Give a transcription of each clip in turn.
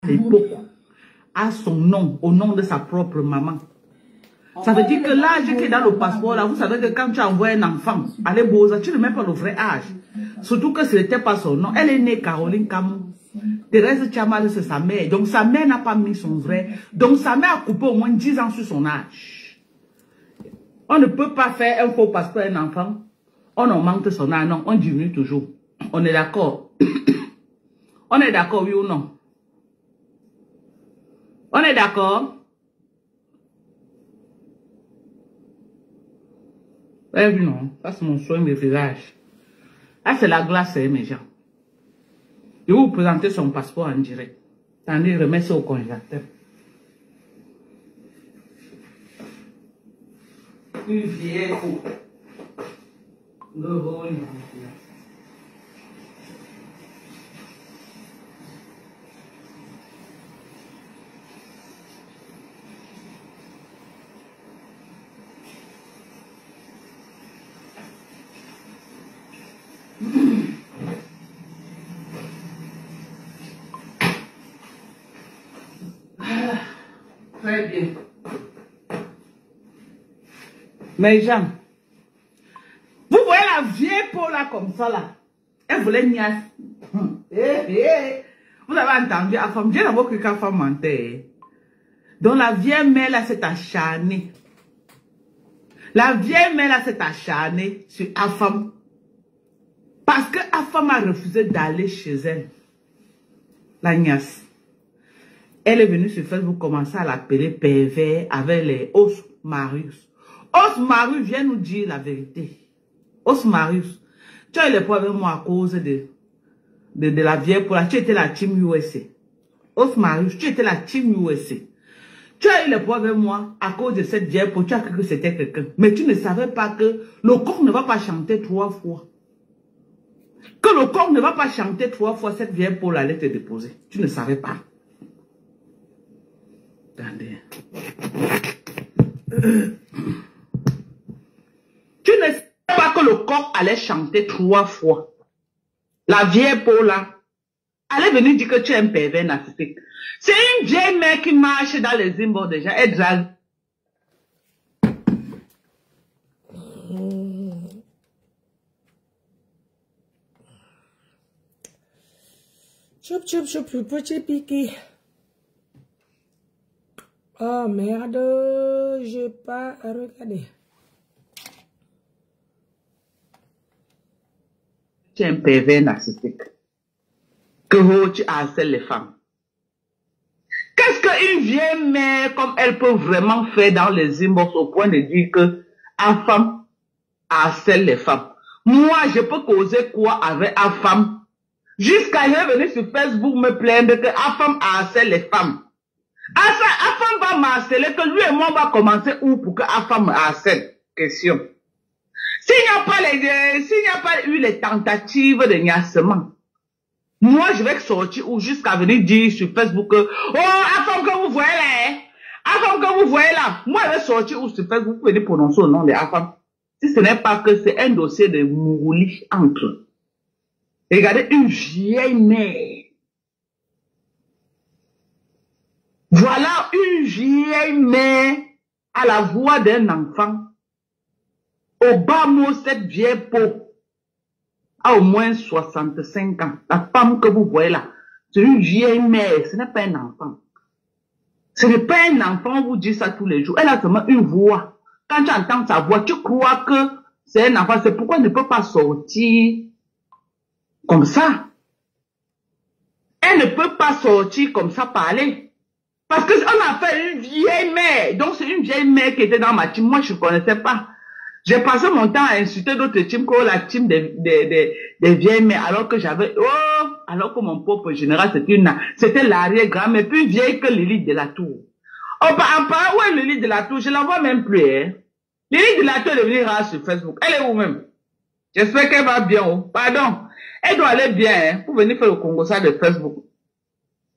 l'époque a son nom, au nom de sa propre maman. Ça veut dire que l'âge qui est dans le passeport, là, vous savez que quand tu envoies un enfant à l'Eboza, tu ne mets pas le vrai âge. Surtout que ce n'était pas son nom. Elle est née Caroline Camou. Thérèse Tchamal, c'est sa mère. Donc sa mère n'a pas mis son vrai. Donc sa mère a coupé au moins 10 ans sur son âge. On ne peut pas faire un faux passeport à un enfant. On augmente son âge. Non, on diminue toujours. On est d'accord. On est d'accord, oui ou non? On est d'accord? Eh oui, non. Ça, c'est mon soin de visage. Là, c'est la glace, mes gens. Je vais vous présenter son passeport en direct. Attendez, remets ça au congélateur. Une vieille peau. Le rôle. Très bien. Mes gens, vous voyez la vieille peau là comme ça là. Elle voulait niasse. Vous avez entendu, la femme, j'ai d'abord cru qu'elle femme mentait. Donc la vieille mère là s'est acharnée. La vieille mère là s'est acharnée sur Afam. Parce que Afam a refusé d'aller chez elle. La niasse. Elle est venue sur Facebook commencer à l'appeler pervers avec les Os Marius. Os Marius vient nous dire la vérité. Os Marius, tu as eu les problèmes avec moi à cause de la vieille pour la. Tu étais la team USA. Os Marius, tu étais la team USA. Tu as eu les problèmes avec moi à cause de cette vieille pour tu as cru que c'était quelqu'un. Mais tu ne savais pas que le corps ne va pas chanter 3 fois. Que le corps ne va pas chanter 3 fois, cette vieille pour allait te déposer. Tu ne savais pas. Attendez. Tu ne sais pas que le corps allait chanter 3 fois. La vieille peau là, elle est venue dire que tu es un pervers narcissique. C'est une vieille mère qui marche dans les immeubles déjà. Elle drague. Choup, choup, choup, choup, petit piqué. Oh merde, je n'ai pas regardé. Tu es un pervers narcissique. Que tu harcèles les femmes. Qu'est-ce qu'une vieille mère comme elle peut vraiment faire dans les inbox au point de dire que une femme harcèle les femmes? Moi, je peux causer quoi avec une femme? Jusqu'à elle est venue sur Facebook me plaindre que une femme harcèle les femmes. Une femme va m'harceler, que lui et moi on va commencer où pour que une femme me harcèle? Question. S'il n'y a pas eu les tentatives de niassement, moi je vais sortir ou jusqu'à venir dire sur Facebook que, oh, la femme que vous voyez là, la femme que vous voyez là, moi je vais sortir ou sur Facebook, vous pouvez prononcer le nom de la femme. Si ce n'est pas que c'est un dossier de Mourouli entre. Regardez une vieille mère. Voilà une vieille mère à la voix d'un enfant. Au bas mot, cette vieille peau a au moins 65 ans. La femme que vous voyez là, c'est une vieille mère, ce n'est pas un enfant. Ce n'est pas un enfant, on vous dit ça tous les jours. Elle a seulement une voix. Quand tu entends sa voix, tu crois que c'est un enfant. C'est pourquoi elle ne peut pas sortir comme ça. Elle ne peut pas sortir comme ça parler. Parce qu'on a fait une vieille mère. Donc c'est une vieille mère qui était dans ma team. Moi, je ne connaissais pas. J'ai passé mon temps à insulter d'autres teams que la team des vieilles mères. Alors que j'avais... Oh, alors que mon propre général, c'était l'arrière-grand-mère plus vieille que Lily de la Tour. Oh, en parlant, où est Lily de la Tour? Je la vois même plus, hein. Lily de la Tour est devenue rare sur Facebook. Elle est où même? J'espère qu'elle va bien, oh. Pardon. Elle doit aller bien, hein, pour venir faire le Congo ça de Facebook.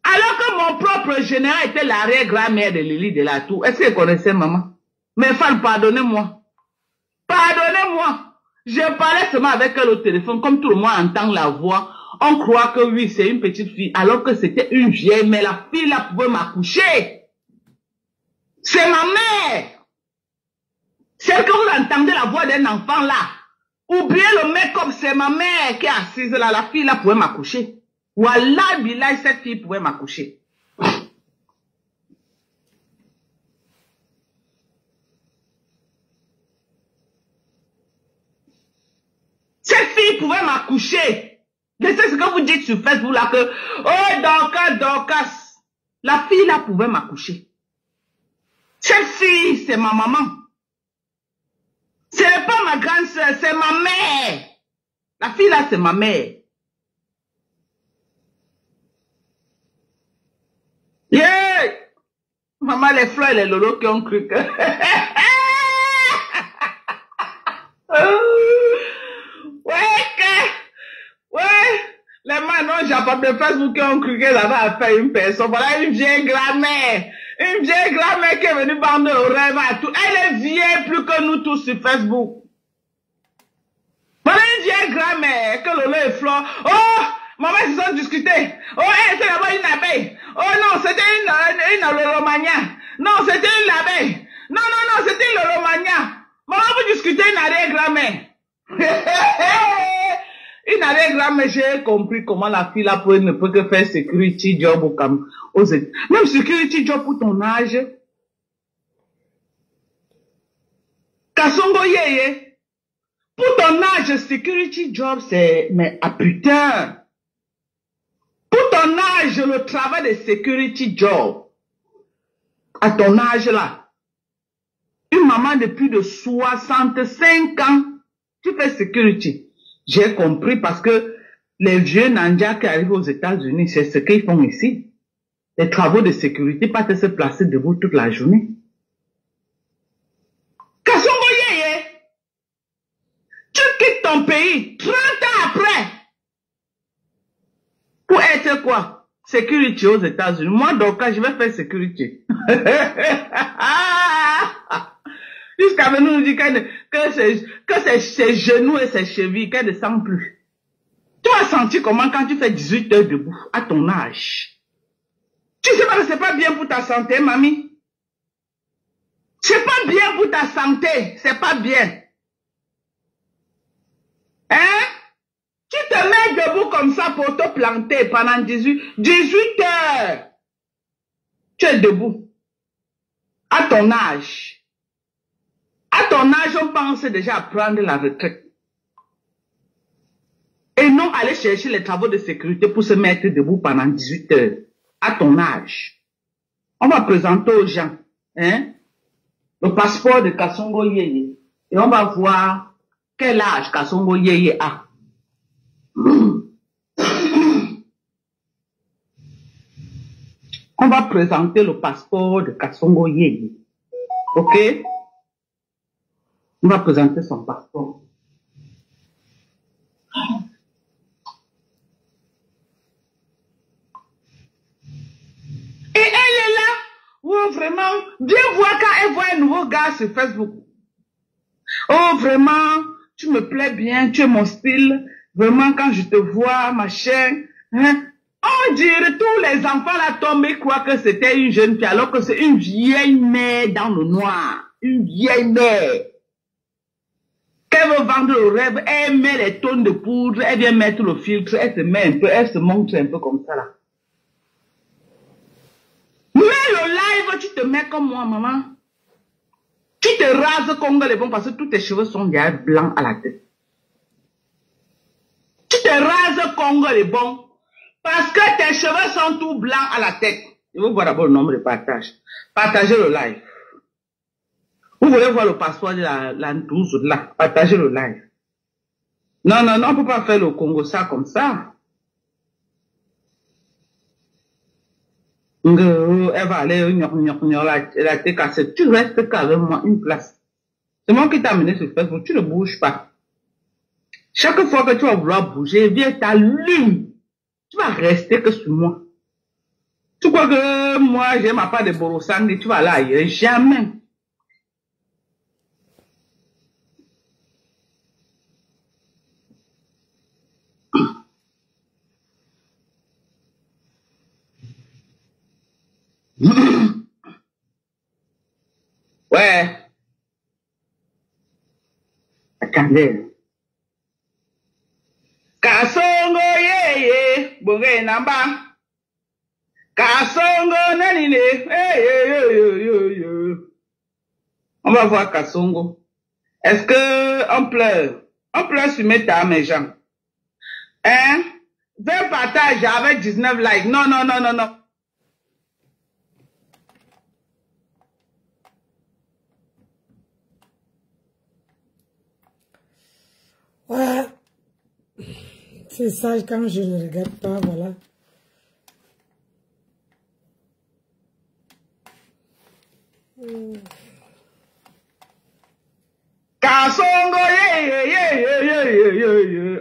Alors que mon propre général était l'arrière-grand-mère de Lily de la Tour. Est-ce qu'elle connaissait maman? Mais Fall, pardonnez-moi. Pardonnez-moi. Je parlais seulement avec elle au téléphone, comme tout le monde entend la voix. On croit que oui, c'est une petite fille, alors que c'était une vieille, mais la fille là pouvait m'accoucher. C'est ma mère. Celle que vous entendez la voix d'un enfant là. Oubliez le mec comme c'est ma mère qui est assise là, la fille là pouvait m'accoucher. Wallah billah, cette fille pouvait m'accoucher. Cette fille pouvait m'accoucher. C'est ce que vous dites sur Facebook là que, oh Dorcas, la fille là pouvait m'accoucher. Cette fille, c'est ma maman. Ce n'est pas ma grande soeur, c'est ma mère. La fille là, c'est ma mère. Yeah! Maman, les fleurs et les lolos qui ont cru que... Ouais, les manons, j'ai pas de Facebook qui ont cru qu'elle avait affaire à une personne. Voilà une vieille grand-mère. Une vieille grand-mère qui est venue vendre le rêve à tout. Elle est vieille plus que nous tous sur Facebook. Voilà une vieille grand-mère que Lolo et Flore. Oh, maman, ils se sont discutés. Oh, c'est là-bas une abeille. Oh non, c'était une lolomania. Non, c'était une abeille. Non, c'était une lolomania. Maman, vous discutez une arrière-grand-mère. Une arrière-grand-mère, j'ai compris comment la fille là ne peut que faire security job aux États. Même security job pour ton âge. Kasongo yeye. Pour ton âge, security job, c'est, mais ah putain. Pour ton âge, le travail de security job, à ton âge là, une maman de plus de 65 ans, tu fais security. J'ai compris parce que les vieux Nandias qui arrivent aux États-Unis, c'est ce qu'ils font ici. Les travaux de sécurité, pas de se placer debout toute la journée. Kasongo yeye, tu quittes ton pays 30 ans après pour être quoi? Sécurité aux États-Unis. Moi, donc, je vais faire sécurité. Jusqu'à maintenant, nous dit que ses genoux et ses chevilles, qu'elle ne sent plus. Tu as senti comment quand tu fais 18 heures debout, à ton âge? Tu sais pas que c'est pas bien pour ta santé, mamie? C'est pas bien pour ta santé, c'est pas bien. Hein? Tu te mets debout comme ça pour te planter pendant 18 heures. Tu es debout. À ton âge. À ton âge, on pense déjà à prendre la retraite. Et non aller chercher les travaux de sécurité pour se mettre debout pendant 18 heures. À ton âge. On va présenter aux gens, hein, le passeport de Kasongo Yeye. Et on va voir quel âge Kasongo Yeye a. On va présenter le passeport de Kasongo Yeye. Ok? On va présenter son passeport. Et elle est là. Oh, vraiment. Viens voir quand elle voit un nouveau gars sur Facebook. Oh, vraiment. Tu me plais bien. Tu es mon style. Vraiment, quand je te vois, machin. Hein? On dirait tous les enfants là tombent et croient que c'était une jeune fille alors que c'est une vieille mère dans le noir. Une vieille mère. Qu'elle veut vendre le rêve, elle met les tonnes de poudre, elle vient mettre le filtre, elle se met un peu, elle se montre un peu comme ça là. Mais le live, tu te mets comme moi, maman. Tu te rases comme les bons parce que tous tes cheveux sont déjà blancs à la tête. Tu te rases comme les bons parce que tes cheveux sont tout blancs à la tête. Je vais voir d'abord le nombre de partages. Partagez le live. Vous voulez voir le passeport de la 12 là, partagez le live. Non, on ne peut pas faire le Congo ça comme ça. Elle va aller, la tête cassée. Tu restes qu'avec moi une place. C'est moi qui t'ai amené sur Facebook, tu ne bouges pas. Chaque fois que tu vas vouloir bouger, viens t'allume. Tu vas rester que sur moi. Tu crois que moi, j'ai ma part de Borosang et tu vas là ailleurs? Jamais. Ouais. Attendez. Kasongo ye, bonge namba. Kasongo nanine, On va voir Kasongo. Est-ce que on pleure? On pleure sur mes tas, mes gens. Hein? 20 partages avec 19 likes. Non, non, non, non, non. Ouais. C'est ça quand je ne regarde pas, voilà. Kasongo,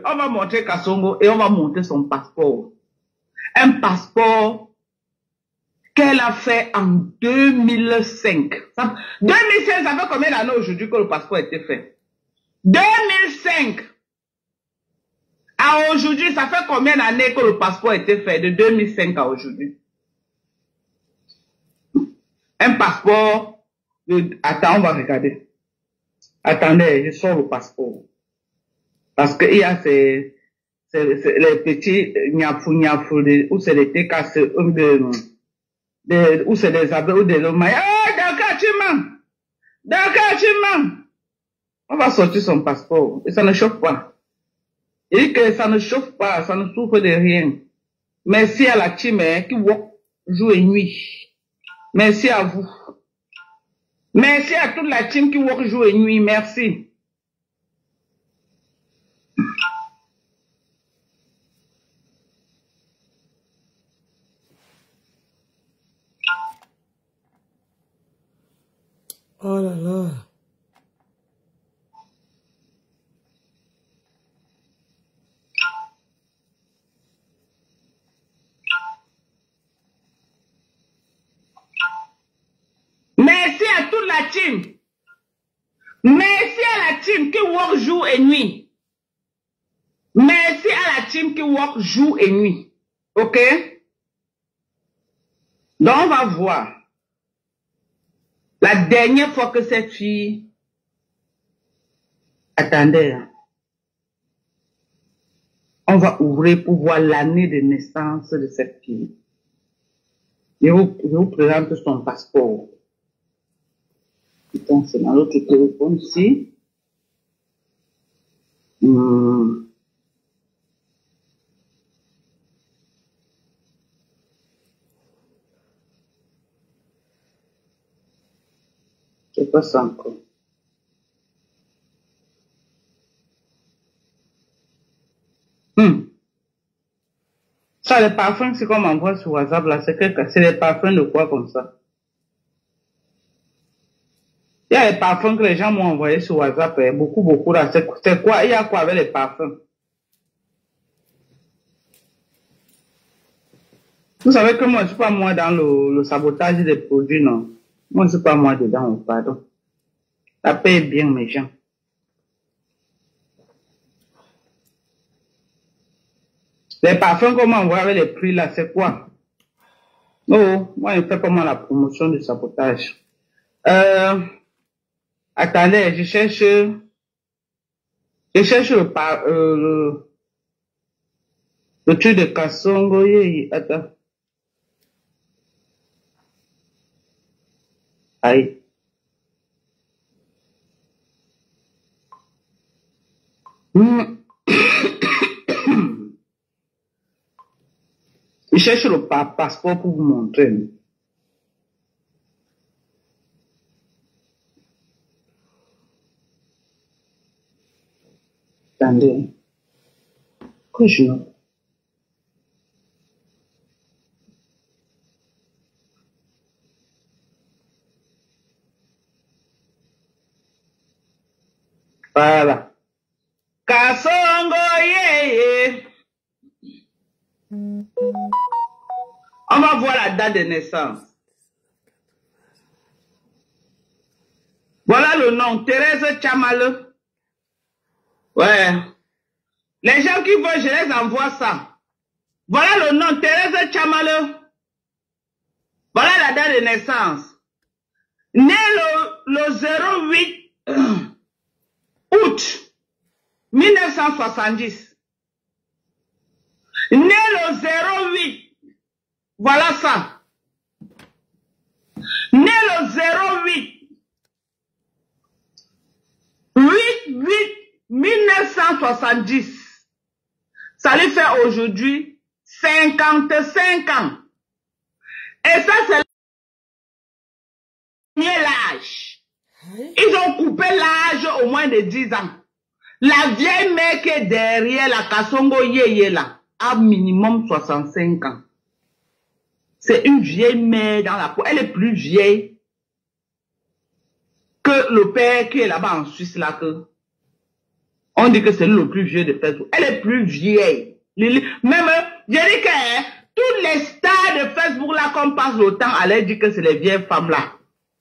On va montrer Kasongo et on va montrer son passeport. Un passeport qu'elle a fait en 2005. 2005, ça fait combien d'années aujourd'hui que le passeport a été fait? 2005. À aujourd'hui, ça fait combien d'années que le passeport a été fait? De 2005 à aujourd'hui. Un passeport. Attends, on va regarder. Attendez, je sors le passeport. Parce qu'il y a les petits niafou, où c'est des TKC, où c'est des abeilles, ou des lomailles. Ah, Dakar Chimam. On va sortir son passeport. Et ça ne chauffe pas. Il dit que ça ne chauffe pas, ça ne souffre de rien. Merci à la team qui joue et nuit. Merci à vous. Merci à toute la team qui work jour et nuit. Merci. Oh là là. Merci à toute la team. Merci à la team qui work jour et nuit. Merci à la team qui work jour et nuit. Ok? Donc on va voir. La dernière fois que cette fille... Attendez. On va ouvrir pour voir l'année de naissance de cette fille. Je vous présente son passeport. Putain, c'est dans l'autre téléphone ici. C'est pas ça encore. Ça, les parfums, c'est qu'on m'envoie sur WhatsApp, là, c'est les parfums de quoi comme ça? Il y a les parfums que les gens m'ont envoyés sur WhatsApp, beaucoup là. C'est quoi? Il y a quoi avec les parfums? Vous savez que moi, je suis pas moi dans le sabotage des produits, non. Moi, je suis pas moi dedans, pardon. Ça paye bien, mes gens. Les parfums qu'on m'a envoyés avec les prix là, c'est quoi? Oh, moi, je ne fais pas moi la promotion du sabotage. Attendez, je cherche le truc de Kasongo. Attends. Aïe. Je cherche le passeport pour vous montrer. Attendez. Que je... Voilà. Kasongo ye. On va voir la date de naissance. Voilà le nom, Thérèse Chamale. Ouais. Les gens qui veulent, je les envoie ça. Voilà le nom, Thérèse Chamale. Voilà la date de naissance. Né le 08 août 1970. Né le 08. Voilà ça. Né le 08. 1970. Ça lui fait aujourd'hui 55 ans. Et ça, c'est l'âge. Ils ont coupé l'âge au moins de 10 ans. La vieille mère qui est derrière la Kasongo Yeye là, a minimum 65 ans. C'est une vieille mère dans la peau. Elle est plus vieille que le père qui est là-bas en Suisse là que. On dit que c'est le plus vieux de Facebook. Elle est plus vieille. Même, je dis que toutes les stars de Facebook là, qu'on passe le temps à leur dire que c'est les vieilles femmes là.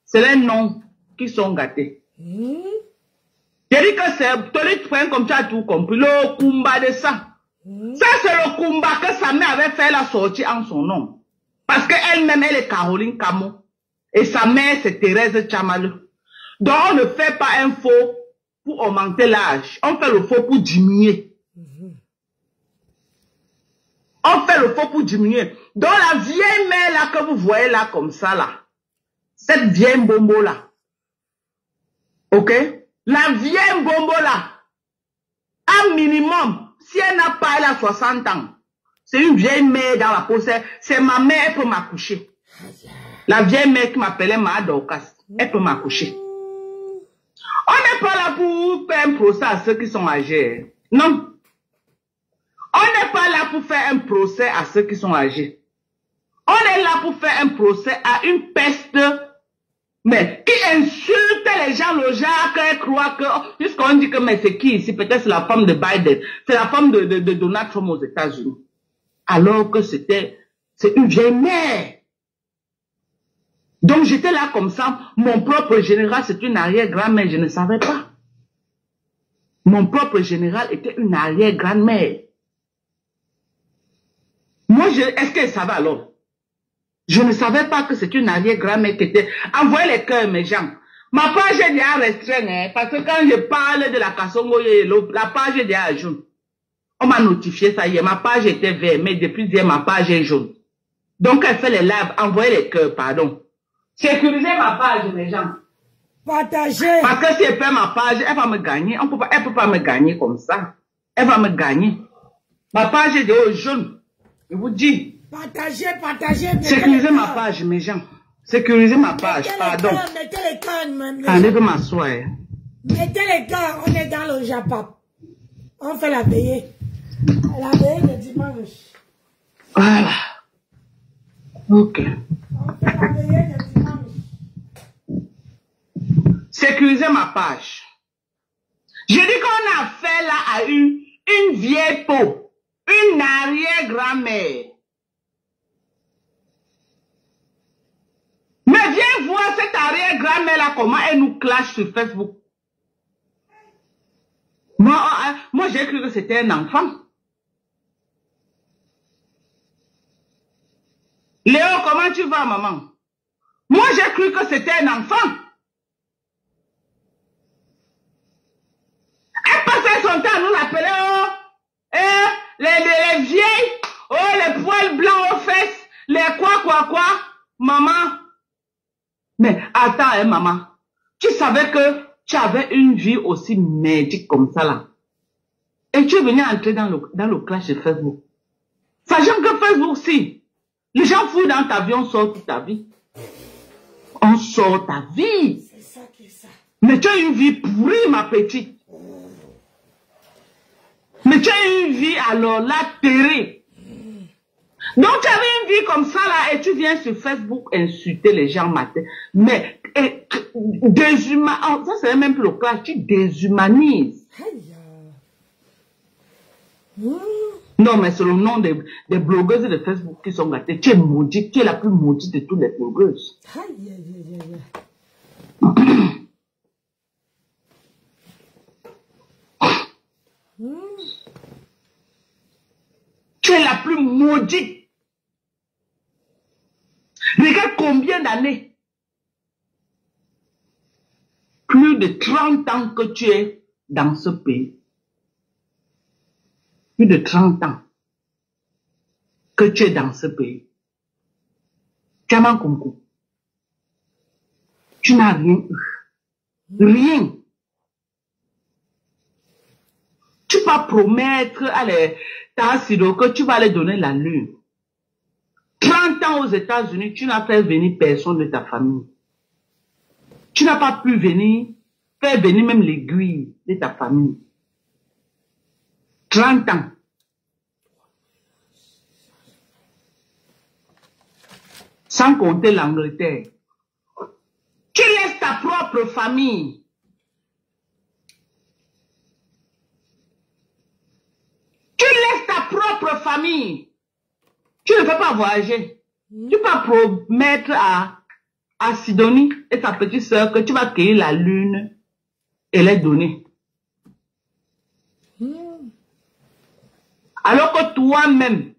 C'est les noms qui sont gâtés. Je dis que c'est, tu prends comme tu as tout compris, le Kumba de ça. Ça c'est le Kumba que sa mère avait fait la sortie en son nom. Parce qu'elle-même, elle est Caroline Camo. Et sa mère c'est Thérèse Chamalou. Donc on ne fait pas un faux pour augmenter l'âge. On fait le faux pour diminuer. On fait le faux pour diminuer. Donc la vieille mère là que vous voyez là comme ça là. Cette vieille bombo là. Ok? La vieille bombo là. Un minimum. Si elle n'a pas, elle a 60 ans. C'est une vieille mère dans la peau. C'est ma mère, elle peut m'accoucher. La vieille mère qui m'appelait Ma Dorcas. Elle peut m'accoucher. On n'est pas là pour faire un procès à ceux qui sont âgés. Non. On n'est pas là pour faire un procès à ceux qui sont âgés. On est là pour faire un procès à une peste, mais qui insulte les gens, le genre, qu'elle croit que, puisqu'on dit que, mais c'est qui ici? Peut-être c'est la femme de Biden. C'est la femme de Donald Trump aux États-Unis. Alors que c'est une vieille mère. Donc j'étais là comme ça, mon propre général c'est une arrière-grand-mère, je ne savais pas. Mon propre général était une arrière-grand-mère. Moi, est-ce qu'elle savait alors? Je ne savais pas que c'est une arrière-grand-mère qui était... Envoyez les cœurs, mes gens. Ma page est déjà restreinte, hein, parce que quand je parle de la Kasongo, la page est déjà jaune. On m'a notifié ça hier, ma page était verte, mais depuis hier, ma page est jaune. Donc, elle fait les lives, envoyez les cœurs, pardon. Sécurisez ma page, mes gens. Partagez. Parce que si elle fait ma page, elle va me gagner. Elle peut pas me gagner comme ça. Elle va me gagner. Ma page est de jaune. Je vous dis. Partagez. Sécurisez ma page, mes gens. Sécurisez ma page, pardon. Mettez les cannes, allez de m'asseoir. Mettez les cannes, on est dans le Japon. On fait la veillée. La veillée de dimanche. Voilà. Ok. On fait la veillée de dimanche. Sécurisez ma page. Je dis qu'on a affaire là à une vieille peau. Une arrière-grand-mère. Mais viens voir cette arrière-grand-mère là, comment elle nous clash sur Facebook. Moi j'ai cru que c'était un enfant. Léo, comment tu vas, maman? Moi j'ai cru que c'était un enfant. Elle passait son temps à nous appeler, les vieilles, les poils blancs aux fesses, les quoi, maman. Mais attends, hein, maman, tu savais que tu avais une vie aussi merdique comme ça là. Et tu es venu entrer dans le clash de Facebook. Sachant que Facebook, si, les gens fouillent dans ta vie, on sort toute ta vie. On sort ta vie. C'est ça qui est ça. Mais tu as une vie pourrie, ma petite. Mais tu as une vie alors là terrible. Donc tu avais une vie comme ça là et tu viens sur Facebook insulter les gens matin. Mais ça c'est même plus le clash, tu déshumanises. Non mais c'est le nom des blogueuses de Facebook qui sont gâtées. Tu es maudite, tu es la plus maudite de toutes les blogueuses. Tu es la plus maudite. Regarde combien d'années. Plus de 30 ans que tu es dans ce pays. Plus de 30 ans que tu es dans ce pays. Tchaman Kunku. Tu n'as rien eu. Rien. Tu vas promettre à Tassido que tu vas leur donner la lune. 30 ans aux États-Unis, tu n'as fait venir personne de ta famille. Tu n'as pas pu faire venir même l'aiguille de ta famille. 30 ans. Sans compter l'Angleterre. Tu laisses ta propre famille. Tu laisses ta propre famille. Tu ne peux pas voyager. Tu peux promettre à Sidonie et sa petite sœur que tu vas cueillir la lune et les donner. Alors que toi-même,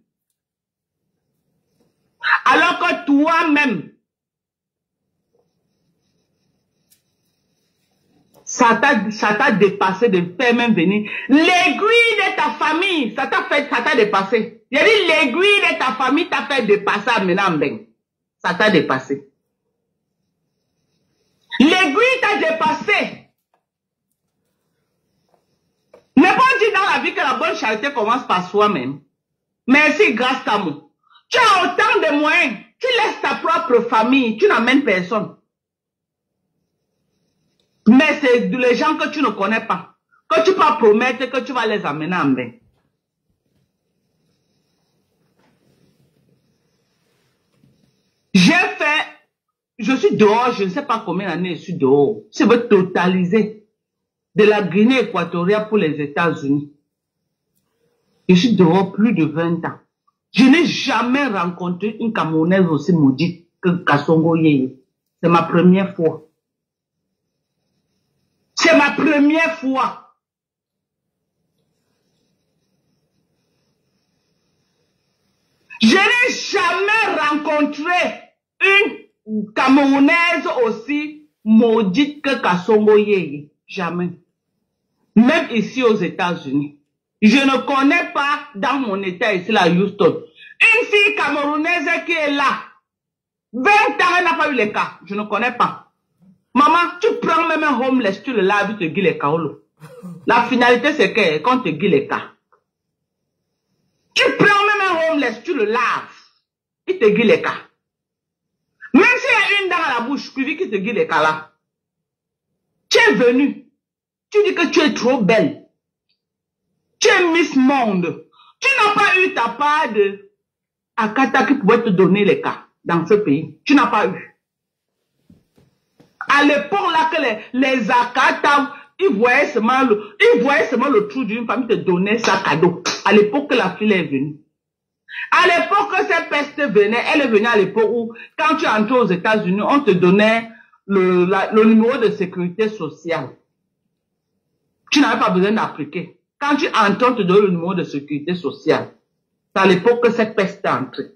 ça t'a dépassé de faire même venir l'aiguille de ta famille, ça t'a dépassé. Il a dit l'aiguille de ta famille t'a fait dépasser à Menambeng. Ça t'a dépassé. L'aiguille t'a dépassé. Ne pas dire dans la vie que la bonne charité commence par soi-même. Merci, grâce à moi. Tu as autant de moyens. Tu laisses ta propre famille. Tu n'amènes personne. Mais c'est les gens que tu ne connais pas. Que tu peux promettre que tu vas les amener en bain. Je suis dehors, je ne sais pas combien d'années je suis dehors. Je veux totaliser de la Guinée équatoriale pour les États-Unis. Je suis dehors plus de 20 ans. Je n'ai jamais rencontré une Camerounaise aussi maudite que Kasongo Yeye. C'est ma première fois. C'est ma première fois. Je n'ai jamais rencontré une Camerounaise aussi maudite que Kasongo Yeye. Jamais. Même ici aux États-Unis. Je ne connais pas dans mon état ici, là, Houston, une fille camerounaise qui est là. 20 ans, elle n'a pas eu les cas. Je ne connais pas. Maman, tu prends même un homeless, tu le laves, tu te guilles les caolos. La finalité, c'est que quand tu te guilles les cas. Tu prends même un homeless, tu le laves, il te guille les cas. Même s'il y a une dent à la bouche, puis qui te guille les cas là. Tu es venu. Tu dis que tu es trop belle. Tu es Miss Monde. Tu n'as pas eu ta part de Akata qui pouvait te donner les cas dans ce pays. Tu n'as pas eu. À l'époque là que les Akata, ils voyaient seulement le trou d'une femme te donner sa cadeau. À l'époque que la fille est venue. À l'époque que cette peste venait, elle est venue à l'époque où, quand tu entrais aux États-Unis, on te donnait le numéro de sécurité sociale. Tu n'avais pas besoin d'appliquer. Quand tu entends te donner le numéro de sécurité sociale, c'est à l'époque que cette peste est entrée.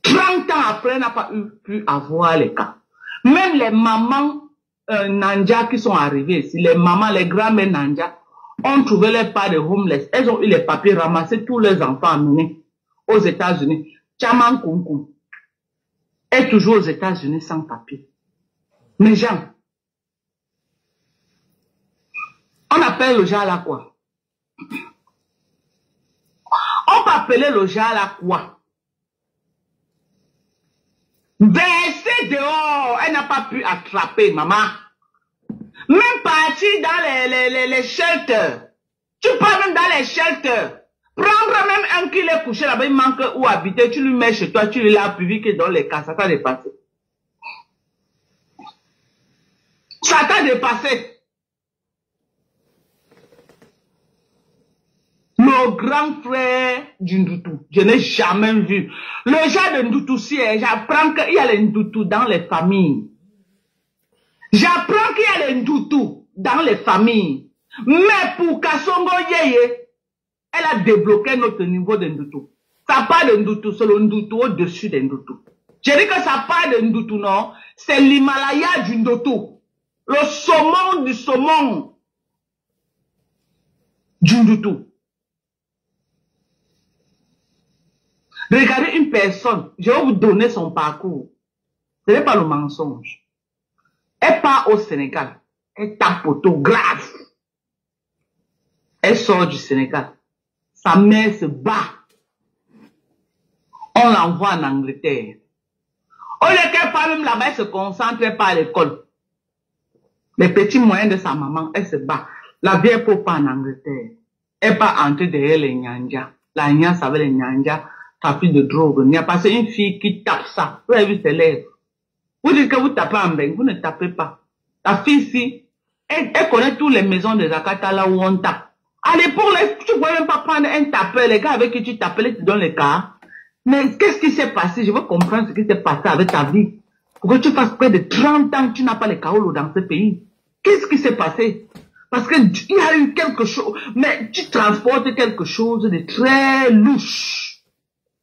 30 ans après, elle n'a pas pu avoir les cas. Même les mamans Nanja qui sont arrivées ici, les mamans, les grands-mères Nanja, ont trouvé les pas de homeless. Elles ont eu les papiers, ramassé tous les enfants amenés aux États-Unis. Tchaman Kunku est toujours aux États-Unis sans papier. Mes gens, on appelle le genre là quoi? On peut appeler le genre là quoi? Versé dehors, elle n'a pas pu attraper, maman. Même partir dans les shelters. Tu pars même dans les shelters. Prendre même un qui est couché là-bas, il manque où habiter, tu lui mets chez toi, tu l'as plus que dans les cas, ça t'a dépassé. Ça t'a dépassé. Le grand frère du Ndoutou, je n'ai jamais vu. Le genre de Ndoutou, si j'apprends qu'il y a les Ndoutou dans les familles. J'apprends qu'il y a les Ndoutou dans les familles. Mais pour Kasongo Yeye, elle a débloqué notre niveau de Ndoutou. Ça part de Ndoutou, c'est le Ndoutou au-dessus de Ndoutou. J'ai dit que ça part de Ndutu, non? C'est l'Himalaya du Ndutu. Le saumon du saumon du Ndutu. Regardez une personne, je vais vous donner son parcours. Ce n'est pas le mensonge. Elle part au Sénégal. Elle tape photo grave. Elle sort du Sénégal. Sa mère se bat. On l'envoie en Angleterre. Au lieu qu'elle part même là-bas, elle se concentre pas à l'école. Les petits moyens de sa maman, elle se bat. La vieille pour pas en Angleterre. Elle part entrer derrière les Nyanja. La Nyanja savait les Nyanja. Trafic de drogue. Il n'y a pas une fille qui tape ça. Vous avez vu ses lèvres. Vous dites que vous tapez en bain. Vous ne tapez pas. La fille ici, elle connaît toutes les maisons de Zakata là où on tape. À l'époque, tu ne pouvais même pas prendre un tapeur. Les gars avec qui tu t'appelais, tu donnes les cas. Mais qu'est-ce qui s'est passé? Je veux comprendre ce qui s'est passé avec ta vie. Pour que tu fasses près de 30 ans que tu n'as pas les kaolos dans ce pays. Qu'est-ce qui s'est passé? Parce que il y a eu quelque chose. Mais tu transportes quelque chose de très louche.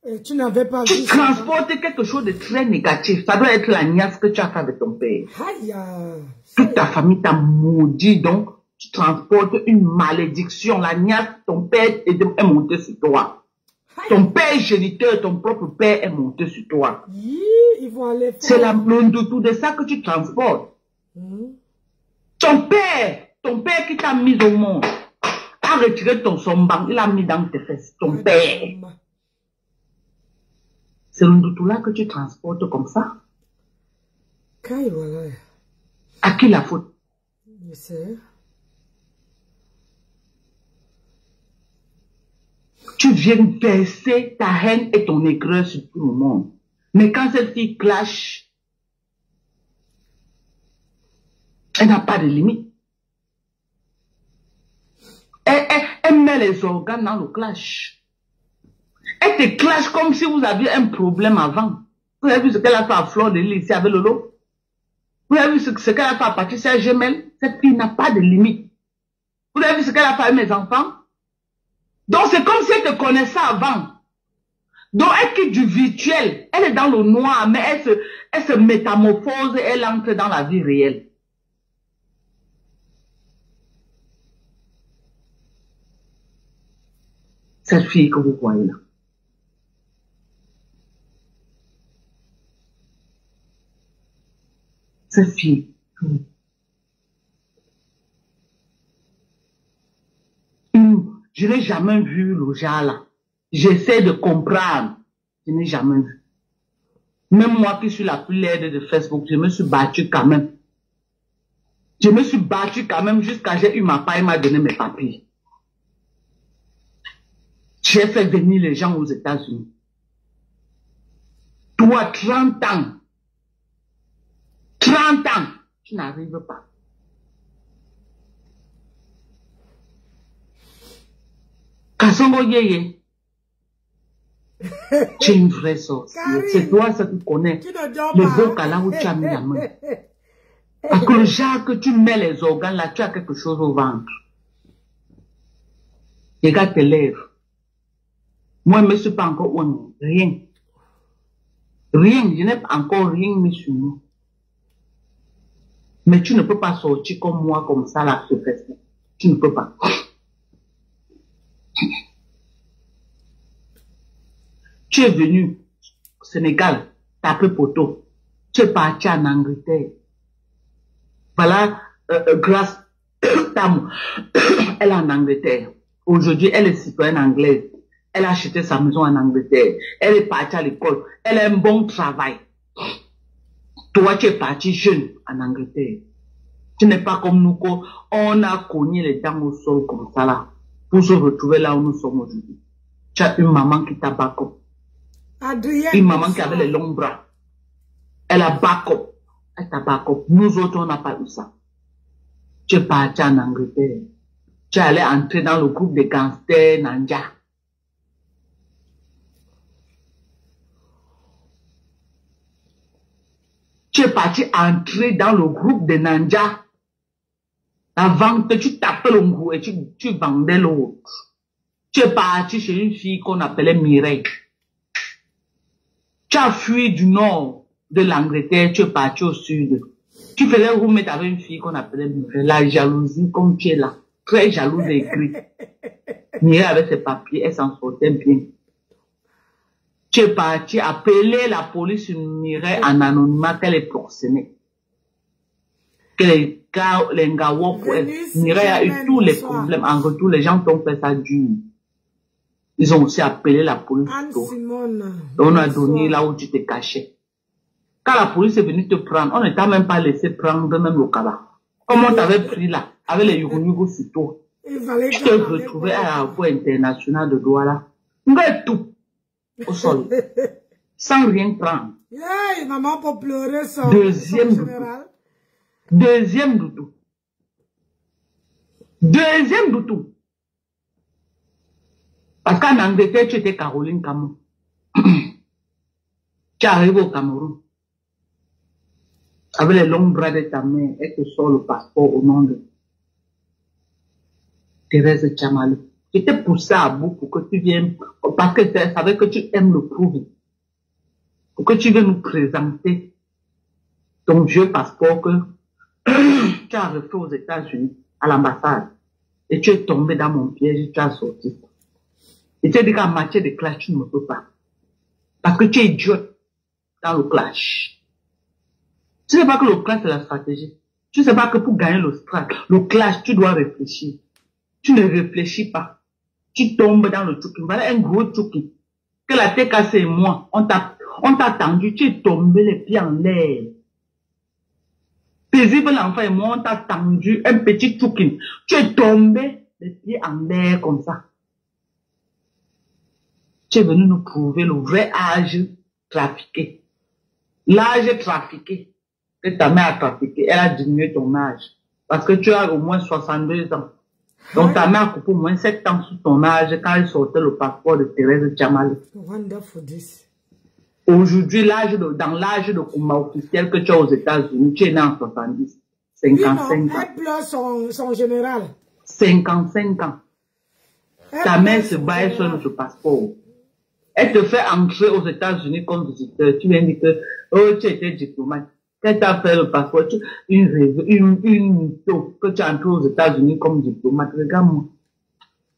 Et tu n'avais pas vu. Tu transportes quelque chose de très négatif. Ça doit être la niasse que tu as fait avec ton père. Aïe. Toute ta famille t'a maudit, donc tu transportes une malédiction. La niasse, ton père est monté sur toi. Ton père géniteur, ton propre père est monté sur toi. Ils vont aller faire. C'est le tout de ça que tu transportes. Ton père qui t'a mis au monde, a retiré ton somban, il a mis dans tes fesses. Ton père. C'est le tout là que tu transportes comme ça. Voilà. À qui la faute? Je sais. Tu viens verser ta haine et ton aigreur sur tout le monde. Mais quand cette fille clash, elle n'a pas de limite. Elle met les organes dans le clash. Elle te clash comme si vous aviez un problème avant. Vous avez vu ce qu'elle a fait à Fleur de Lys ici avec Lolo? Vous avez vu ce qu'elle a fait à Patricia Gemel? Cette fille n'a pas de limite. Vous avez vu ce qu'elle a fait à mes enfants? Donc c'est comme si elle te connaissait avant. Donc elle quitte du virtuel. Elle est dans le noir, mais elle se métamorphose et elle entre dans la vie réelle. Cette fille que vous voyez là. Cette fille. Je n'ai jamais vu le genre là. J'essaie de comprendre. Je n'ai jamais vu. Même moi qui suis la plus laide de Facebook, je me suis battue quand même. Je me suis battue quand même jusqu'à j'ai eu ma part et m'a donné mes papiers. J'ai fait venir les gens aux États-Unis. Toi, 30 ans. 30 ans. Tu n'arrives pas. Kassongo Yeye. Tu es une vraie sorcière. C'est toi ça qui connais le beau là où tu as mis la main. Parce que le genre que tu mets les organes là, tu as quelque chose au ventre. Regarde tes lèvres. Moi, je ne me suis pas encore honné. Rien. Rien. Je n'ai encore rien mis sur moi. Mais tu ne peux pas sortir comme moi, comme ça, là, sur Facebook. Tu ne peux pas. Tu es venu au Sénégal, taper poteau. Tu es parti en Angleterre. Voilà, grâce Tam, elle est en Angleterre. Aujourd'hui, elle est citoyenne anglaise. Elle a acheté sa maison en Angleterre. Elle est partie à l'école. Elle a un bon travail. Toi, tu es parti jeune en Angleterre. Tu n'es pas comme nous, on a cogné les dents au sol comme ça là, pour se retrouver là où nous sommes aujourd'hui. Tu as une maman qui t'a back-up. Une maman qui avait les longs bras. Elle a back-up. Elle t'a back-up. Nous autres, on n'a pas eu ça. Tu es parti en Angleterre. Tu es allé entrer dans le groupe des gangsters Nanja. Tu es parti entrer dans le groupe des Nanja. Avant que tu tapais le goût et tu vendais l'autre. Tu es parti chez une fille qu'on appelait Mireille. Tu as fui du nord de l'Angleterre, tu es parti au sud. Tu faisais roommate avec une fille qu'on appelait Mireille. La jalousie, comme tu es là. Très jalouse et écrit. Mireille avec ses papiers, elle s'en sortait bien. Tu es parti appeler la police sur Mireille en anonymat qu'elle est proxénée. Que les gars pour elle. Mireille a eu tous les problèmes. En retour, les gens t'ont fait ça dur. Ils ont aussi appelé la police. On a donné là où tu te cachais. Quand la police est venue te prendre, on ne t'a même pas laissé prendre même le cabas. Comme on t'avait pris là, avec les Yugo sur toi. Tu te retrouvais à la voie internationale de Douala. On va tout au sol. Sans rien prendre. Hey, maman pour pleurer son général. Deuxième doutou. Deuxième doutou. Parce qu'en Angleterre, tu étais Caroline Camon. Tu arrives au Cameroun. Avec les longs bras de ta mère, elle te sort le passeport au nom de Thérèse Tchamalu. Je t'ai poussé à bout pour que tu viennes, parce que tu savais que tu aimes le prouver. Pour que tu viennes nous présenter ton vieux passeport que tu as refait aux États-Unis, à l'ambassade. Et tu es tombé dans mon piège et tu as sorti. Et tu as dit qu'en matière de clash, tu ne peux pas. Parce que tu es idiote dans le clash. Tu ne sais pas que le clash, c'est la stratégie. Tu ne sais pas que pour gagner le clash, tu dois réfléchir. Tu ne réfléchis pas. Tu tombes dans le tchouki. Voilà un gros tchouki. Que la tête cassée et moi, on t'a tendu, tu es tombé les pieds en l'air. Paisible l'enfant et moi, on t'a tendu un petit tchouki. Tu es tombé les pieds en l'air comme ça. Tu es venu nous prouver le vrai âge trafiqué. L'âge trafiqué que ta mère a trafiqué, elle a diminué ton âge. Parce que tu as au moins 62 ans. Donc ta mère a coupé au moins 7 ans sous ton âge quand elle sortait le passeport de Thérèse Tchamalu. Wonderful this. Aujourd'hui, dans l'âge de combat officiel que tu as aux États-Unis, tu es né en 70. 55 ans. Elle pleure son général. 55 ans. Ta mère se bat sur ce passeport. Elle te fait entrer aux États-Unis comme visiteur. Tu viens dire que, oh, tu étais diplomate. Quand tu as fait le passeport, une mytho que tu as entré aux États-Unis comme diplomate. Regarde-moi.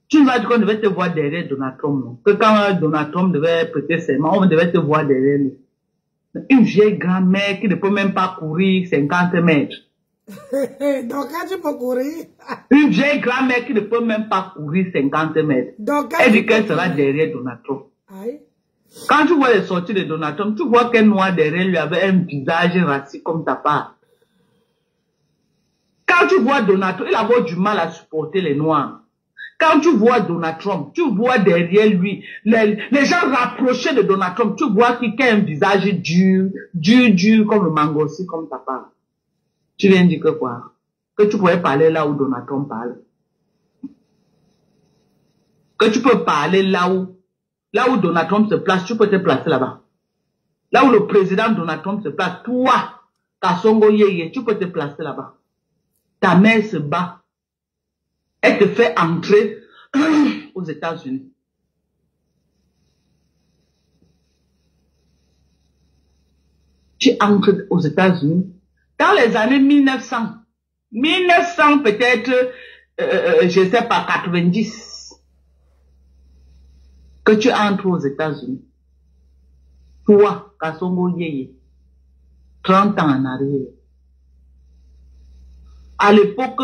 Tu vas dire qu'on devait te voir derrière Donald Trump. Non? Que quand Donald Trump devait prêter serment, on devait te voir derrière lui. Une vieille grand-mère qui ne peut même pas courir 50 mètres. Donc, quand tu peux courir? Une vieille grand-mère qui ne peut même pas courir 50 mètres. Donc, elle dit qu'elle sera derrière Donald Trump. Aïe. Quand tu vois les sorties de Donald Trump, tu vois qu'un noir derrière lui avait un visage raciste comme ta part. Quand tu vois Donald Trump, il a du mal à supporter les noirs. Quand tu vois Donald Trump, tu vois derrière lui, les gens rapprochés de Donald Trump, tu vois qu'il a un visage dur, comme le mangossi, comme ta part. Tu viens dire que quoi? Que tu pourrais parler là où Donald Trump parle. Que tu peux parler là où Donald Trump se place, tu peux te placer là-bas. Là où le président Donald Trump se place, toi, Kasongo Yeye, tu peux te placer là-bas. Ta mère se bat. Elle te fait entrer aux États-Unis. Tu entres aux États-Unis. Dans les années 1900 peut-être, je sais pas, 90, que tu entres aux États-Unis. Toi, Kasongo Yeye, 30 ans en arrière. À l'époque,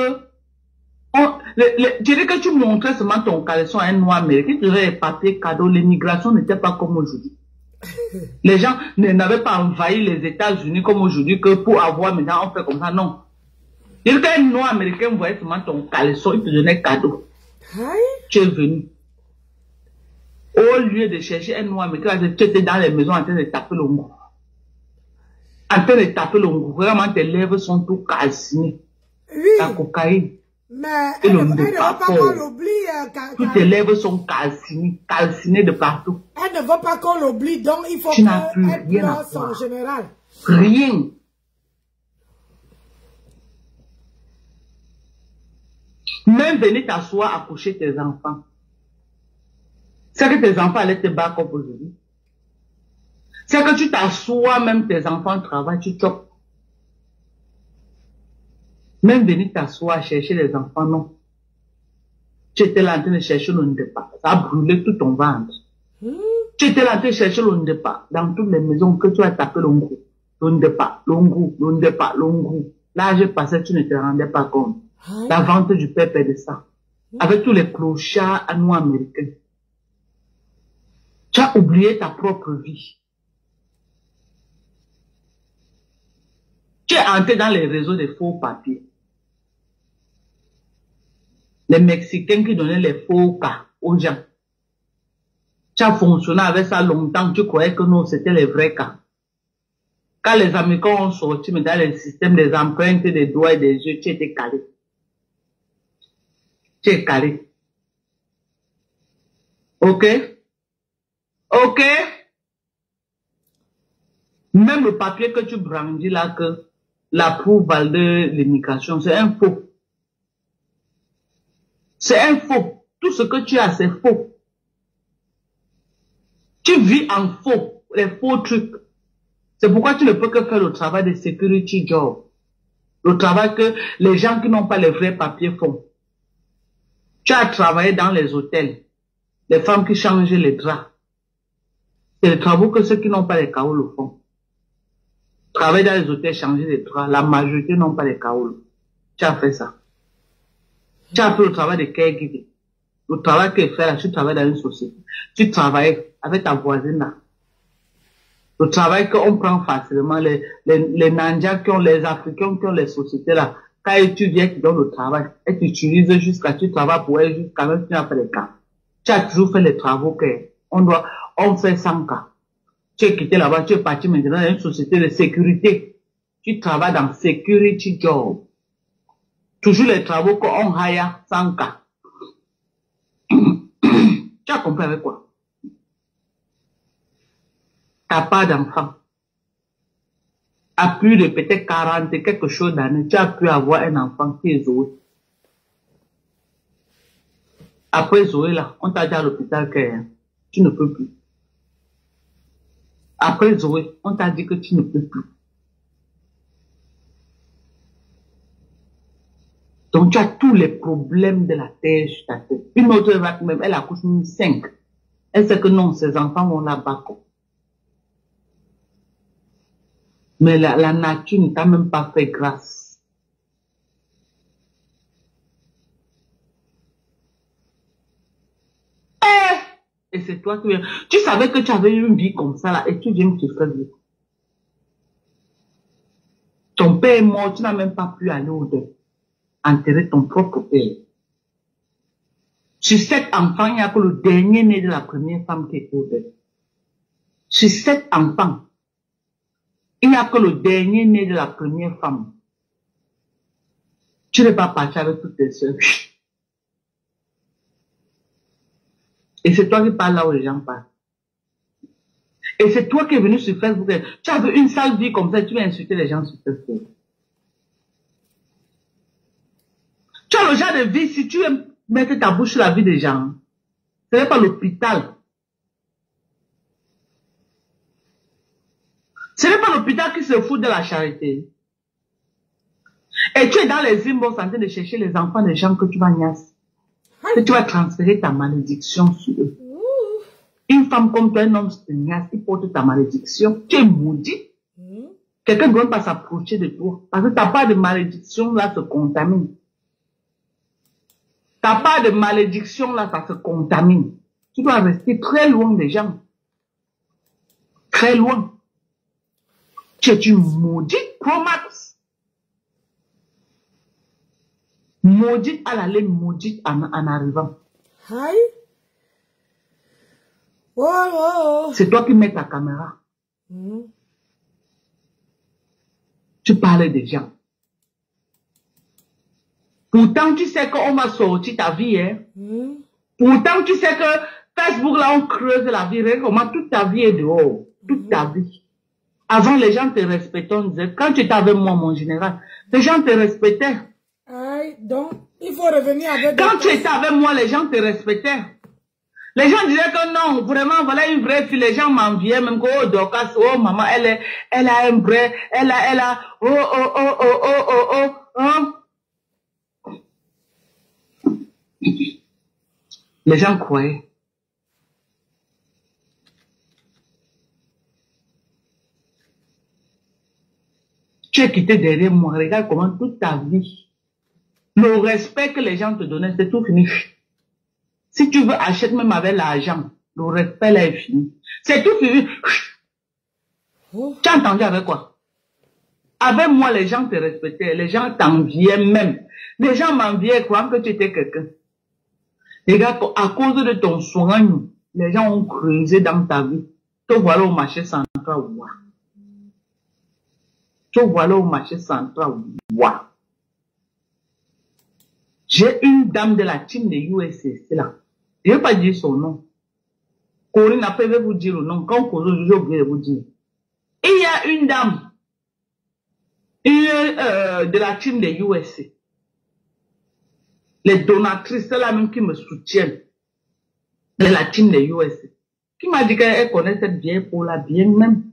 je dirais que tu montrais seulement ton caleçon à un noir américain, tu aurais les papiers cadeaux, l'immigration n'était pas comme aujourd'hui. Les gens n'avaient pas envahi les États-Unis comme aujourd'hui, que pour avoir maintenant on fait comme ça, non. Je dirais qu'un noir américain voyait seulement ton caleçon, il te donnait cadeau. Tu es venu. Au lieu de chercher un noir américain, tu étais dans les maisons en train de taper le ngou. En train de taper le ngou. Vraiment, tes lèvres sont tout calcinées. Oui. La cocaïne. Mais elle ne va pas qu'on l'oublie. Toutes tes lèvres sont calcinées de partout. Elle ne veut pas qu'on l'oublie, donc il faut qu'elle pleure son général. Rien. Même venir t'asseoir à coucher tes enfants. C'est que tes enfants allaient te battre comme aujourd'hui. C'est que tu t'assois, même tes enfants travaillent, tu chopes. Même venir t'asseoir, chercher les enfants, non. Tu étais là en train de chercher le Ndepa. Ça a brûlé tout ton ventre. Tu étais là en train de chercher le Ndepa. Dans toutes les maisons que tu as tapé l'ongou. Le Ndepa, l'ongou, le Ndepa, l'ongou. Là, je passais, tu ne te rendais pas compte. La vente du peuple est de ça. Avec tous les clochards à nous américains. Tu as oublié ta propre vie. Tu es entré dans les réseaux des faux papiers. Les Mexicains qui donnaient les faux cas aux gens. Tu as fonctionné avec ça longtemps, tu croyais que non, c'était les vrais cas. Quand les Américains ont sorti, mais dans le système des empreintes des doigts et des yeux, tu étais calé. Tu es calé. Ok? Ok? Même le papier que tu brandis là, que l'approval de l'immigration, c'est un faux. C'est un faux. Tout ce que tu as, c'est faux. Tu vis en faux, les faux trucs. C'est pourquoi tu ne peux que faire le travail de security job. Le travail que les gens qui n'ont pas les vrais papiers font. Tu as travaillé dans les hôtels. Les femmes qui changent les draps. C'est les travaux que ceux qui n'ont pas les caolos font. Travailler dans les hôtels, changer les draps. La majorité n'ont pas les caolos. Tu as fait ça. Tu as fait le travail de caregiving. Le travail que tu fais là, tu travailles dans une société. Tu travailles avec ta voisine là. Le travail qu'on prend facilement, les Nandias qui ont, les Africains qui ont les sociétés là, quand tu viens, tu donnes le travail, et tu utilises jusqu'à, tu travailles pour elle jusqu'à même tu n'as pas les cas. Tu as toujours fait les travaux que on fait 100 cas. Tu es quitté là-bas, tu es parti maintenant dans une société de sécurité. Tu travailles dans security job. Toujours les travaux qu'on hire 100 cas. Tu as compris avec quoi? T'as pas d'enfant. À plus de peut-être 40 et quelque chose d'années, tu as pu avoir un enfant qui est Zoé. Après Zoé là, on t'a dit à l'hôpital que tu ne peux plus. Après Zoé, on t'a dit que tu ne peux plus. Donc tu as tous les problèmes de la terre sur ta tête. Une autre même, elle accouche même 5. Elle sait que non, ses enfants vont là-bas. Mais la nature ne t'a même pas fait grâce. Et c'est toi qui viens. Tu savais que tu avais eu une vie comme ça là et tu viens te faire vivre. Ton père est mort, tu n'as même pas pu aller au deuil. Enterrer ton propre père. Sur 7 enfants, il n'y a que le dernier né de la première femme qui est au deuil. Sur 7 enfants, il n'y a que le dernier né de la première femme. Tu n'es pas parti avec toutes tes soeurs. Et c'est toi qui parles là où les gens parlent. Et c'est toi qui es venu sur Facebook. Tu as vu une sale vie comme ça, tu vas insulter les gens sur Facebook. Tu as le genre de vie, si tu veux mettre ta bouche sur la vie des gens, ce n'est pas l'hôpital. Ce n'est pas l'hôpital qui se fout de la charité. Et tu es dans les inbox en train de chercher les enfants des gens que tu vas niasse. Et tu vas transférer ta malédiction sur eux. Une femme comme toi, un homme se niasse, il porte ta malédiction. Tu es maudit. Quelqu'un ne doit pas s'approcher de toi. Parce que ta part de malédiction là se contamine. Ta part de malédiction là, ça se contamine. Tu dois rester très loin des gens. Très loin. Tu es une maudite Promax. Maudite à l'aller, maudite en arrivant. Aïe. Oh. C'est toi qui mets ta caméra. Tu parles des gens. Pourtant, tu sais qu'on va sortir ta vie, hein. Pourtant, tu sais que Facebook, là, on creuse la vie. Comment toute ta vie est dehors. Toute ta vie. Avant, les gens te respectaient. On disait, quand tu étais avec moi, mon général, les gens te respectaient. Aïe, donc, il faut revenir avec... Quand tu étais avec moi, les gens te respectaient. Les gens disaient que non, vraiment, voilà une vraie fille. Les gens m'enviaient, même que, oh, Dorcas, oh, maman, elle a un vrai, elle a, hein. Les gens croyaient. Tu es quitté derrière moi. Regarde comment toute ta vie, le respect que les gens te donnaient, c'est tout fini. Si tu veux, achète même avec l'argent. Le respect là est fini. C'est tout fini. Tu as entendu avec quoi? Avec moi, les gens te respectaient. Les gens t'enviaient même. Les gens m'enviaient croyant que tu étais quelqu'un. Regarde, à cause de ton soin, les gens ont creusé dans ta vie. Te voilà au marché central. Wow. Te voilà au marché central. Wow. J'ai une dame de la team de USA, c'est là. Je ne vais pas dire son nom. Corinne après je vais vous dire le nom. Quand Corinne, j'ai oublié de vous dire. Il y a une dame de la team de USA. Les donatrices, c'est la même qui me soutiennent. De la team de USA. Qui m'a dit qu'elle connaît cette vieille peau-là bien même.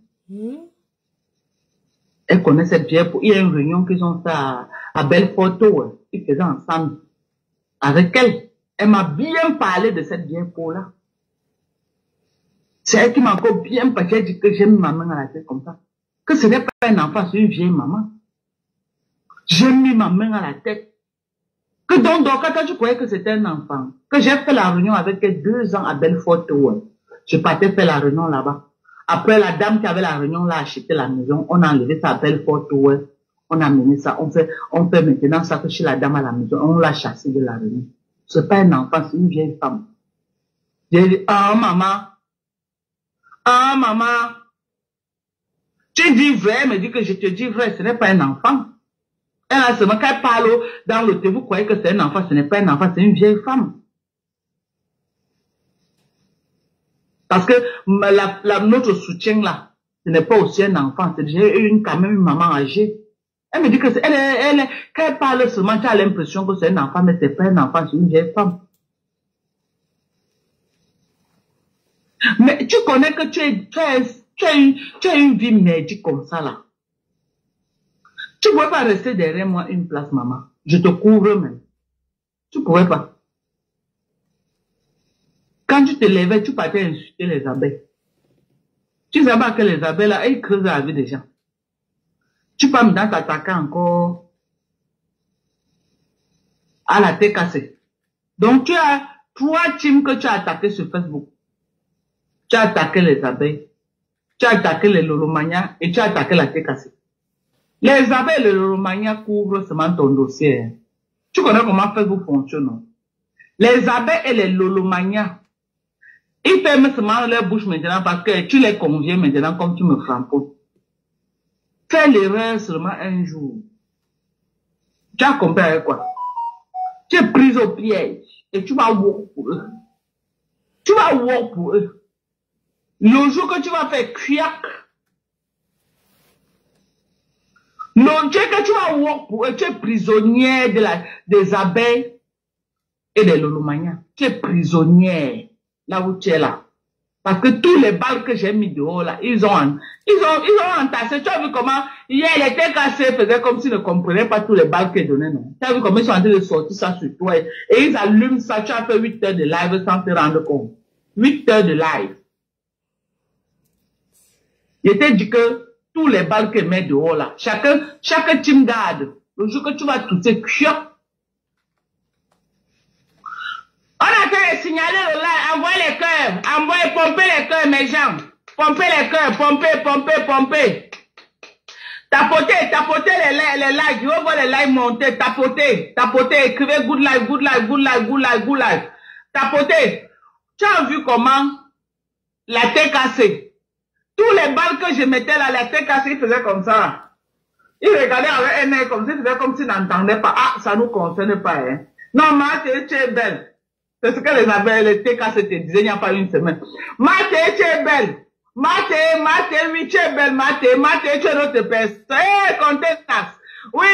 Elle connaît cette vieille peau. Il y a une réunion qu'ils ont fait à Belfort Tower. Ils faisaient ensemble. Avec elle. Elle m'a bien parlé de cette vieille peau-là. C'est elle qui m'a encore bien parlé. J'ai dit que j'ai mis ma main à la tête comme ça. Que ce n'est pas un enfant, c'est une vieille maman. J'ai mis ma main à la tête. Que donc, quand tu croyais que c'était un enfant, que j'ai fait la réunion avec elle 2 ans à Belfort Tower. Je partais faire la réunion là-bas. Après, la dame qui avait la réunion là a acheté la maison. On a enlevé ça à Belfort Tower. On a mené ça. On fait maintenant ça que chez la dame à la maison. On l'a chassé de la réunion. C'est pas un enfant, c'est une vieille femme. J'ai dit, ah, maman. Ah, maman. Tu dis vrai, elle me dit que je te dis vrai, ce n'est pas un enfant. Elle a seulement, quand elle parle dans le thé, vous croyez que c'est un enfant, ce n'est pas un enfant, c'est une vieille femme. Parce que notre soutien là, ce n'est pas aussi un enfant, c'est déjà quand même une maman âgée. Elle me dit que quand elle parle seulement, tu as l'impression que c'est un enfant, mais c'est pas un enfant, c'est une vieille femme. Mais tu connais que tu as une vie merdique comme ça là. Tu ne pouvais pas rester derrière moi une place, maman. Je te couvre même. Tu ne pouvais pas. Quand tu te levais, tu partais insulter les abeilles. Tu sais pas que les abeilles là, elles creusent la vie des gens. Tu peux maintenant t'attaquer encore à la tête cassée. Donc tu as 3 teams que tu as attaqués sur Facebook. Tu as attaqué les abeilles. Tu as attaqué les lolomanias et tu as attaqué la tête cassée. Les abeilles et les lolomanias couvrent seulement ton dossier. Tu connais comment Facebook fonctionne, non? Les abeilles et les lolomanias, ils ferment seulement leur bouche maintenant parce que tu les conviens maintenant comme tu me frapponnes. Fais l'erreur seulement un jour. Tu as compris avec quoi? Tu es prise au piège et tu vas work pour eux. Tu vas work pour eux. Le jour que tu vas faire cuiac, le jour que tu vas work pour eux, tu es prisonnière des abeilles et des lolomanias. Tu es prisonnière là où tu es là. Parce que tous les balles que j'ai mis dehors là, ils ont entassé. Tu as vu comment hier les têtes cassées faisaient comme s'ils ne comprenaient pas tous les balles qu'ils donnaient, non? Tu as vu comment ils sont en train de sortir ça sur toi et ils allument ça. Tu as fait 8 heures de live sans te rendre compte. 8 heures de live. Je t'ai dit que tous les balles qu'ils mettent dehors là, chaque team garde, le jour que tu vas toucher, on a qu'à signaler le live, envoyer les cœurs, pomper les cœurs, mes gens. Pomper les cœurs, pomper. Tapoter les likes, je veux voir les likes monter, tapoter, écrivez good life. Tapoter. Tu as vu comment la tête cassée. Tous les balles que je mettais là, la tête cassée, ils faisaient comme ça. Ils regardaient avec un œil comme ça, ils faisaient comme s'ils n'entendaient pas. Ah, ça nous concerne pas, hein. Non, Marthe, tu es belle. C'est ce que les abeilles, les TK te disaient il n'y a pas une semaine. Marthe, tu es belle. Marthe, oui, tu es belle, Marthe, tu es notre peste. Hé, contenance. Oui.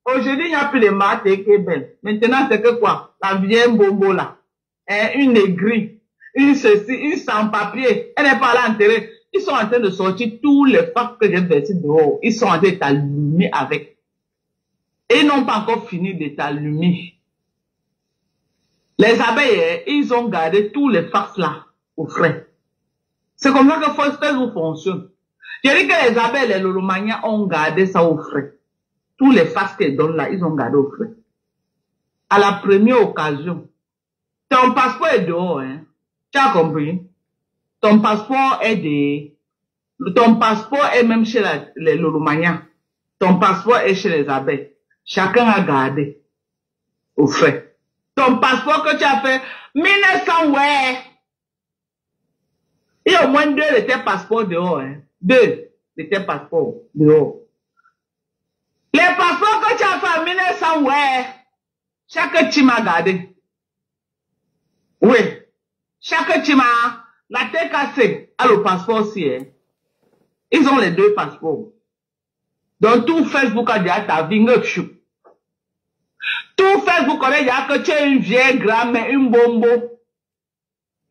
Aujourd'hui, il n'y a plus de Marthe qui est belle. Maintenant, c'est que quoi? La vieille bombo là. une aigrie, une ceci, une sans-papier. Elle n'est pas là enterrée. Ils sont en train de sortir tous les facs que j'ai versés dehors. Ils sont en train de t'allumer avec. Et ils n'ont pas encore fini de t'allumer. Les abeilles, ils ont gardé tous les fax là au frais. C'est comme ça que Facebook fonctionne. J'ai dit que les abeilles, les lolomanias ont gardé ça au frais. Tous les fax qu'ils donnent là, ils ont gardé au frais. À la première occasion, ton passeport est dehors, hein. Tu as compris? Ton passeport est ton passeport est même chez les lolomanias. Ton passeport est chez les abeilles. Chacun a gardé au frais. Ton passeport que tu as fait 1900, ouais. Il y a au moins 2 de tes passeports dehors, hein. 2 de tes passeports dehors. Les passeports que tu as fait en 1900, ouais. Chaque team a gardé. Oui. Chaque team a la TKC a le passeport aussi, hein. Ils ont les 2 passeports. Donc tout Facebook a déjà ta vie, tout Facebook connaît déjà que tu es une vieille grand-mère, une bombo.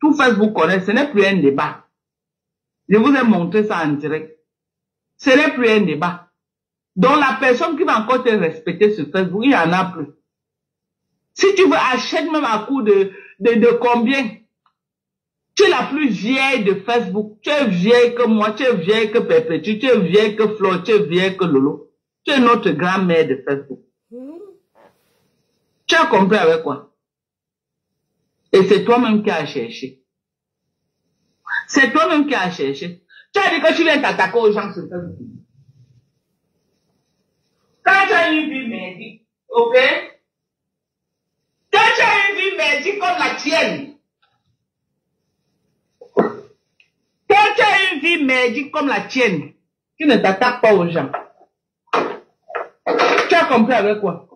Tout Facebook connaît, ce n'est plus un débat. Je vous ai montré ça en direct. Ce n'est plus un débat. Donc la personne qui va encore te respecter sur Facebook, il n'y en a plus. Si tu veux, achète même à coût de combien? Tu es la plus vieille de Facebook. Tu es vieille que moi, tu es vieille que Perpétue, tu es vieille que Flo, tu es vieille que Lolo. Tu es notre grand-mère de Facebook. Tu as compris avec quoi? Et c'est toi-même qui as cherché. C'est toi-même qui as cherché. Tu as dit que tu viens t'attaquer aux gens sur Facebook. Quand tu as une vie merdique, ok? Quand tu as une vie merdique comme la tienne, quand tu as une vie merdique comme la tienne, tu ne t'attaques pas aux gens. Tu as compris avec quoi?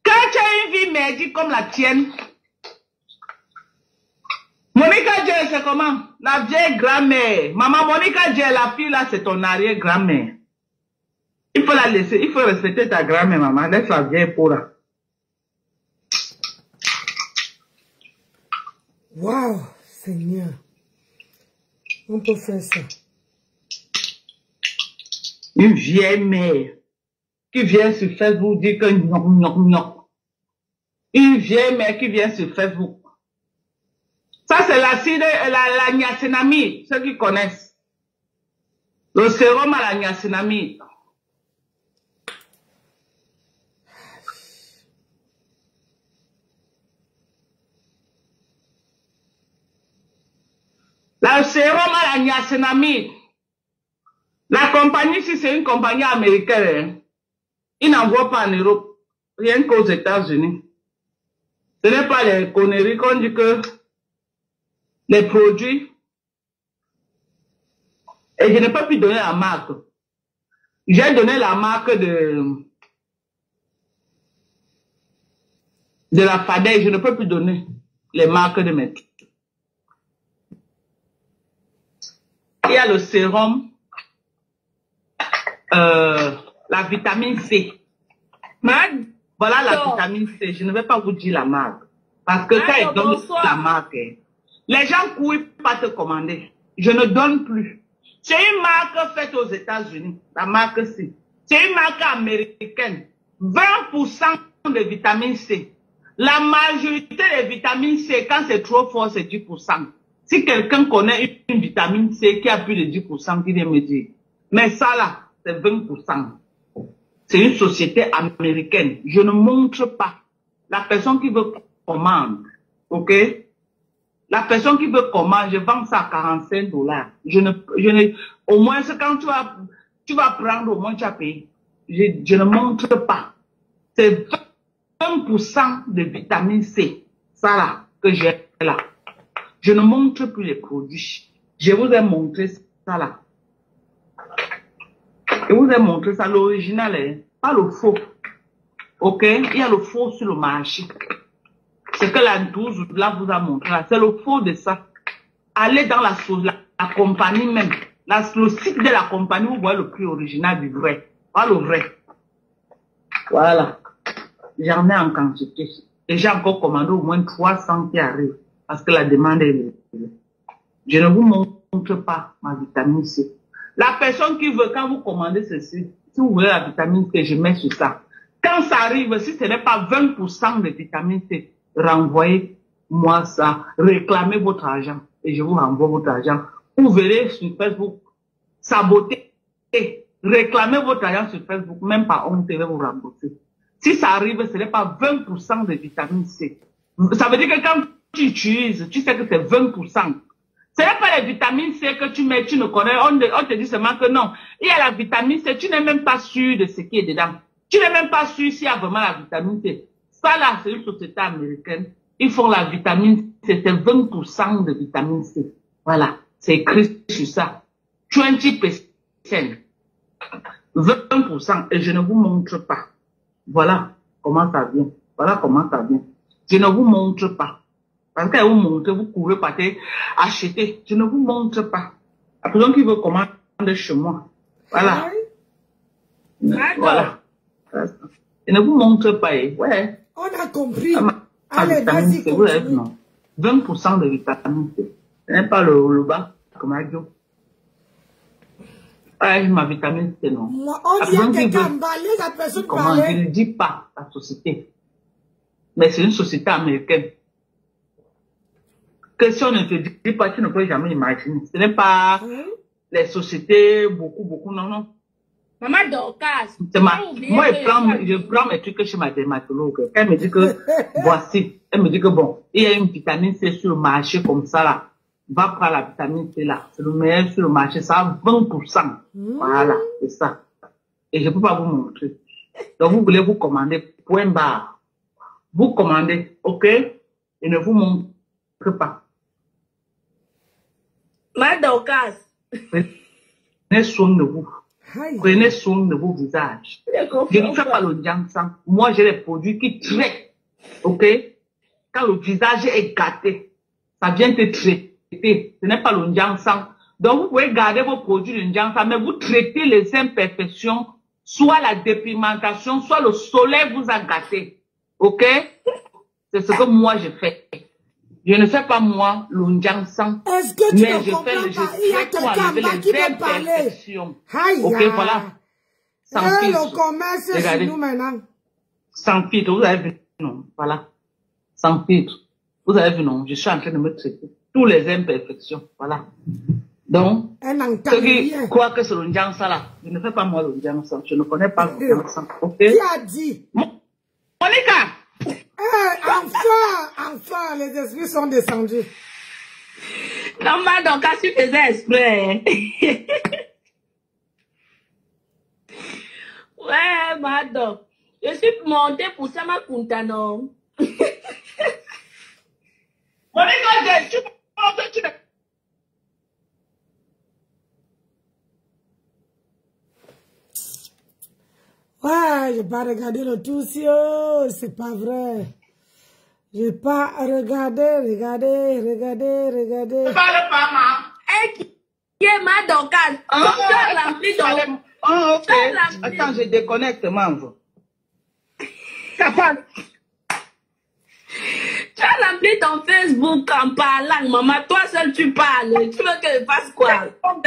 Quand tu as une vie merdique comme la tienne, Monica Djel, c'est comment? La vieille grand-mère. Maman Monica Djel, la fille là, c'est ton arrière-grand-mère. Il faut la laisser, il faut respecter ta grand-mère, maman. Laisse la vieille pour là. Waouh, Seigneur. On peut faire ça. Une vieille mère qui vient sur Facebook dire que une vieille mère qui vient sur Facebook. Ça, c'est la niacinamide, ceux qui connaissent. Le sérum à la niacinamide. Le sérum à la niacinamide. La compagnie, si c'est une compagnie américaine, hein, ils n'envoient pas en Europe, rien qu'aux États-Unis. Ce n'est pas les conneries qu'on dit que les produits, et je n'ai pas pu donner la marque. J'ai donné la marque de la Fadei, je ne peux plus donner les marques de mes trucs. Il y a le sérum, la vitamine C. Voilà la vitamine C. Je ne vais pas vous dire la marque. Parce que quand ils donnent la marque, les gens courent pas te commander. Je ne donne plus. C'est une marque faite aux États-Unis. La marque C. C'est une marque américaine. 20% de vitamine C. La majorité des vitamines C, quand c'est trop fort, c'est 10%. Si quelqu'un connaît une vitamine C qui a plus de 10%, qui vient me dire. Mais ça là, c'est 20%. C'est une société américaine. Je ne montre pas. La personne qui veut commande, ok? La personne qui veut commande, je vends ça à $45. Au moins, c'est quand tu vas prendre, au moins tu as payé. Je ne montre pas. C'est 20% de vitamine C. Ça là, que j'ai là. Je ne montre plus les produits. Je vous ai montré ça là. Je vous ai montré ça, l'original, hein, pas le faux. Ok? Il y a le faux sur le marché. C'est que la 12 là vous a montré là. C'est le faux de ça. Allez dans la compagnie même. Le site de la compagnie, vous voyez le prix original du vrai. Pas le vrai. Voilà. J'en ai en quantité. Et j'ai encore commandé au moins 300 qui arrivent. Parce que la demande est élevée. Je ne vous montre pas ma vitamine C. La personne qui veut, quand vous commandez ceci, si vous voulez la vitamine C, je mets sur ça. Quand ça arrive, si ce n'est pas 20% de vitamine C, renvoyez-moi ça. Réclamez votre argent. Et je vous renvoie votre argent. Vous verrez sur Facebook, saboter. Réclamez votre argent sur Facebook, même pas honte, je vais vous rembourser. Si ça arrive, ce n'est pas 20% de vitamine C. Ça veut dire que quand tu utilises, tu sais que c'est 20%. Ce n'est pas la vitamine C que tu mets, tu ne connais. On te dit seulement que non. Il y a la vitamine C, tu n'es même pas sûr de ce qui est dedans. Tu n'es même pas sûr s'il y a vraiment la vitamine C. Ça là, c'est une société américaine. Ils font la vitamine C, c'est 20% de vitamine C. Voilà, c'est écrit sur ça. 20%. 20%. Et je ne vous montre pas. Voilà comment ça vient. Voilà comment ça vient. Je ne vous montre pas. Parce qu'elle vous montre, vous courez par terre, acheter. Je ne vous montre pas. La personne qui veut commander chez moi. Voilà. Voilà. Je ne vous montre pas. Ouais. On a compris. Allez, vas-y, continue. 20% de vitamine C. Ce n'est pas le bas, comme un Joe. Ma vitamine C, non. Moi, on dit que quelqu'un emballé, la personne parlait. Je ne dis pas la société. Mais c'est une société américaine. Que si on ne te dit pas, tu ne peux jamais imaginer. Ce n'est pas les sociétés, beaucoup, non. Maman Dorcas. Moi, je prends mes trucs chez ma dermatologue. Elle me dit que, voici. Elle me dit que bon, il y a une vitamine C sur le marché comme ça, là. Va prendre la vitamine C, là. C'est le meilleur sur le marché. Ça a 20%. Voilà, c'est ça. Et je ne peux pas vous montrer. Donc, vous voulez vous commander, point barre. Vous commandez, ok? Et ne vous montre pas. Maman Dorcas. Prenez soin de vous. Prenez soin de vos visages. Je ne fais pas le Jansan. Moi, j'ai les produits qui traitent. Ok? Quand le visage est gâté, ça vient te traiter. Ce n'est pas le Jansan. Donc, vous pouvez garder vos produits de Jansan, mais vous traitez les imperfections, soit la dépigmentation, soit le soleil vous a gâté. Ok? C'est ce que moi, je fais. Je ne fais pas moi le Jansan. Est-ce que tu ne comprends pas? Il y a quelqu'un qui veut parler. Ok, voilà. Sans filtre. Le commerce est chez nous maintenant. Sans filtre, vous avez vu, non, voilà. Sans filtre. Vous avez vu, non, je suis en train de me traiter. Toutes les imperfections, voilà. Donc, ceux qui croient que c'est le Jansan là, je ne fais pas moi le Jansan. Je ne connais pas le Jansan. Ok? Qui a dit? Monica! Enfin, les esprits sont descendus. Non, madame, quand tu faisais exprès. Ouais, madame. Je suis montée pour ça, ma Kuntano. Monica, tu montes, Ouais, j'ai pas regardé le tout, c'est pas vrai. J'ai pas regardé. Parle pas, maman. Qui est ma Dorcas? Ok. Attends, je déconnecte, maman. Ça parle. Tu as rempli ton Facebook en parlant, maman. Toi seul, tu parles. Tu veux que je fasse quoi? Dans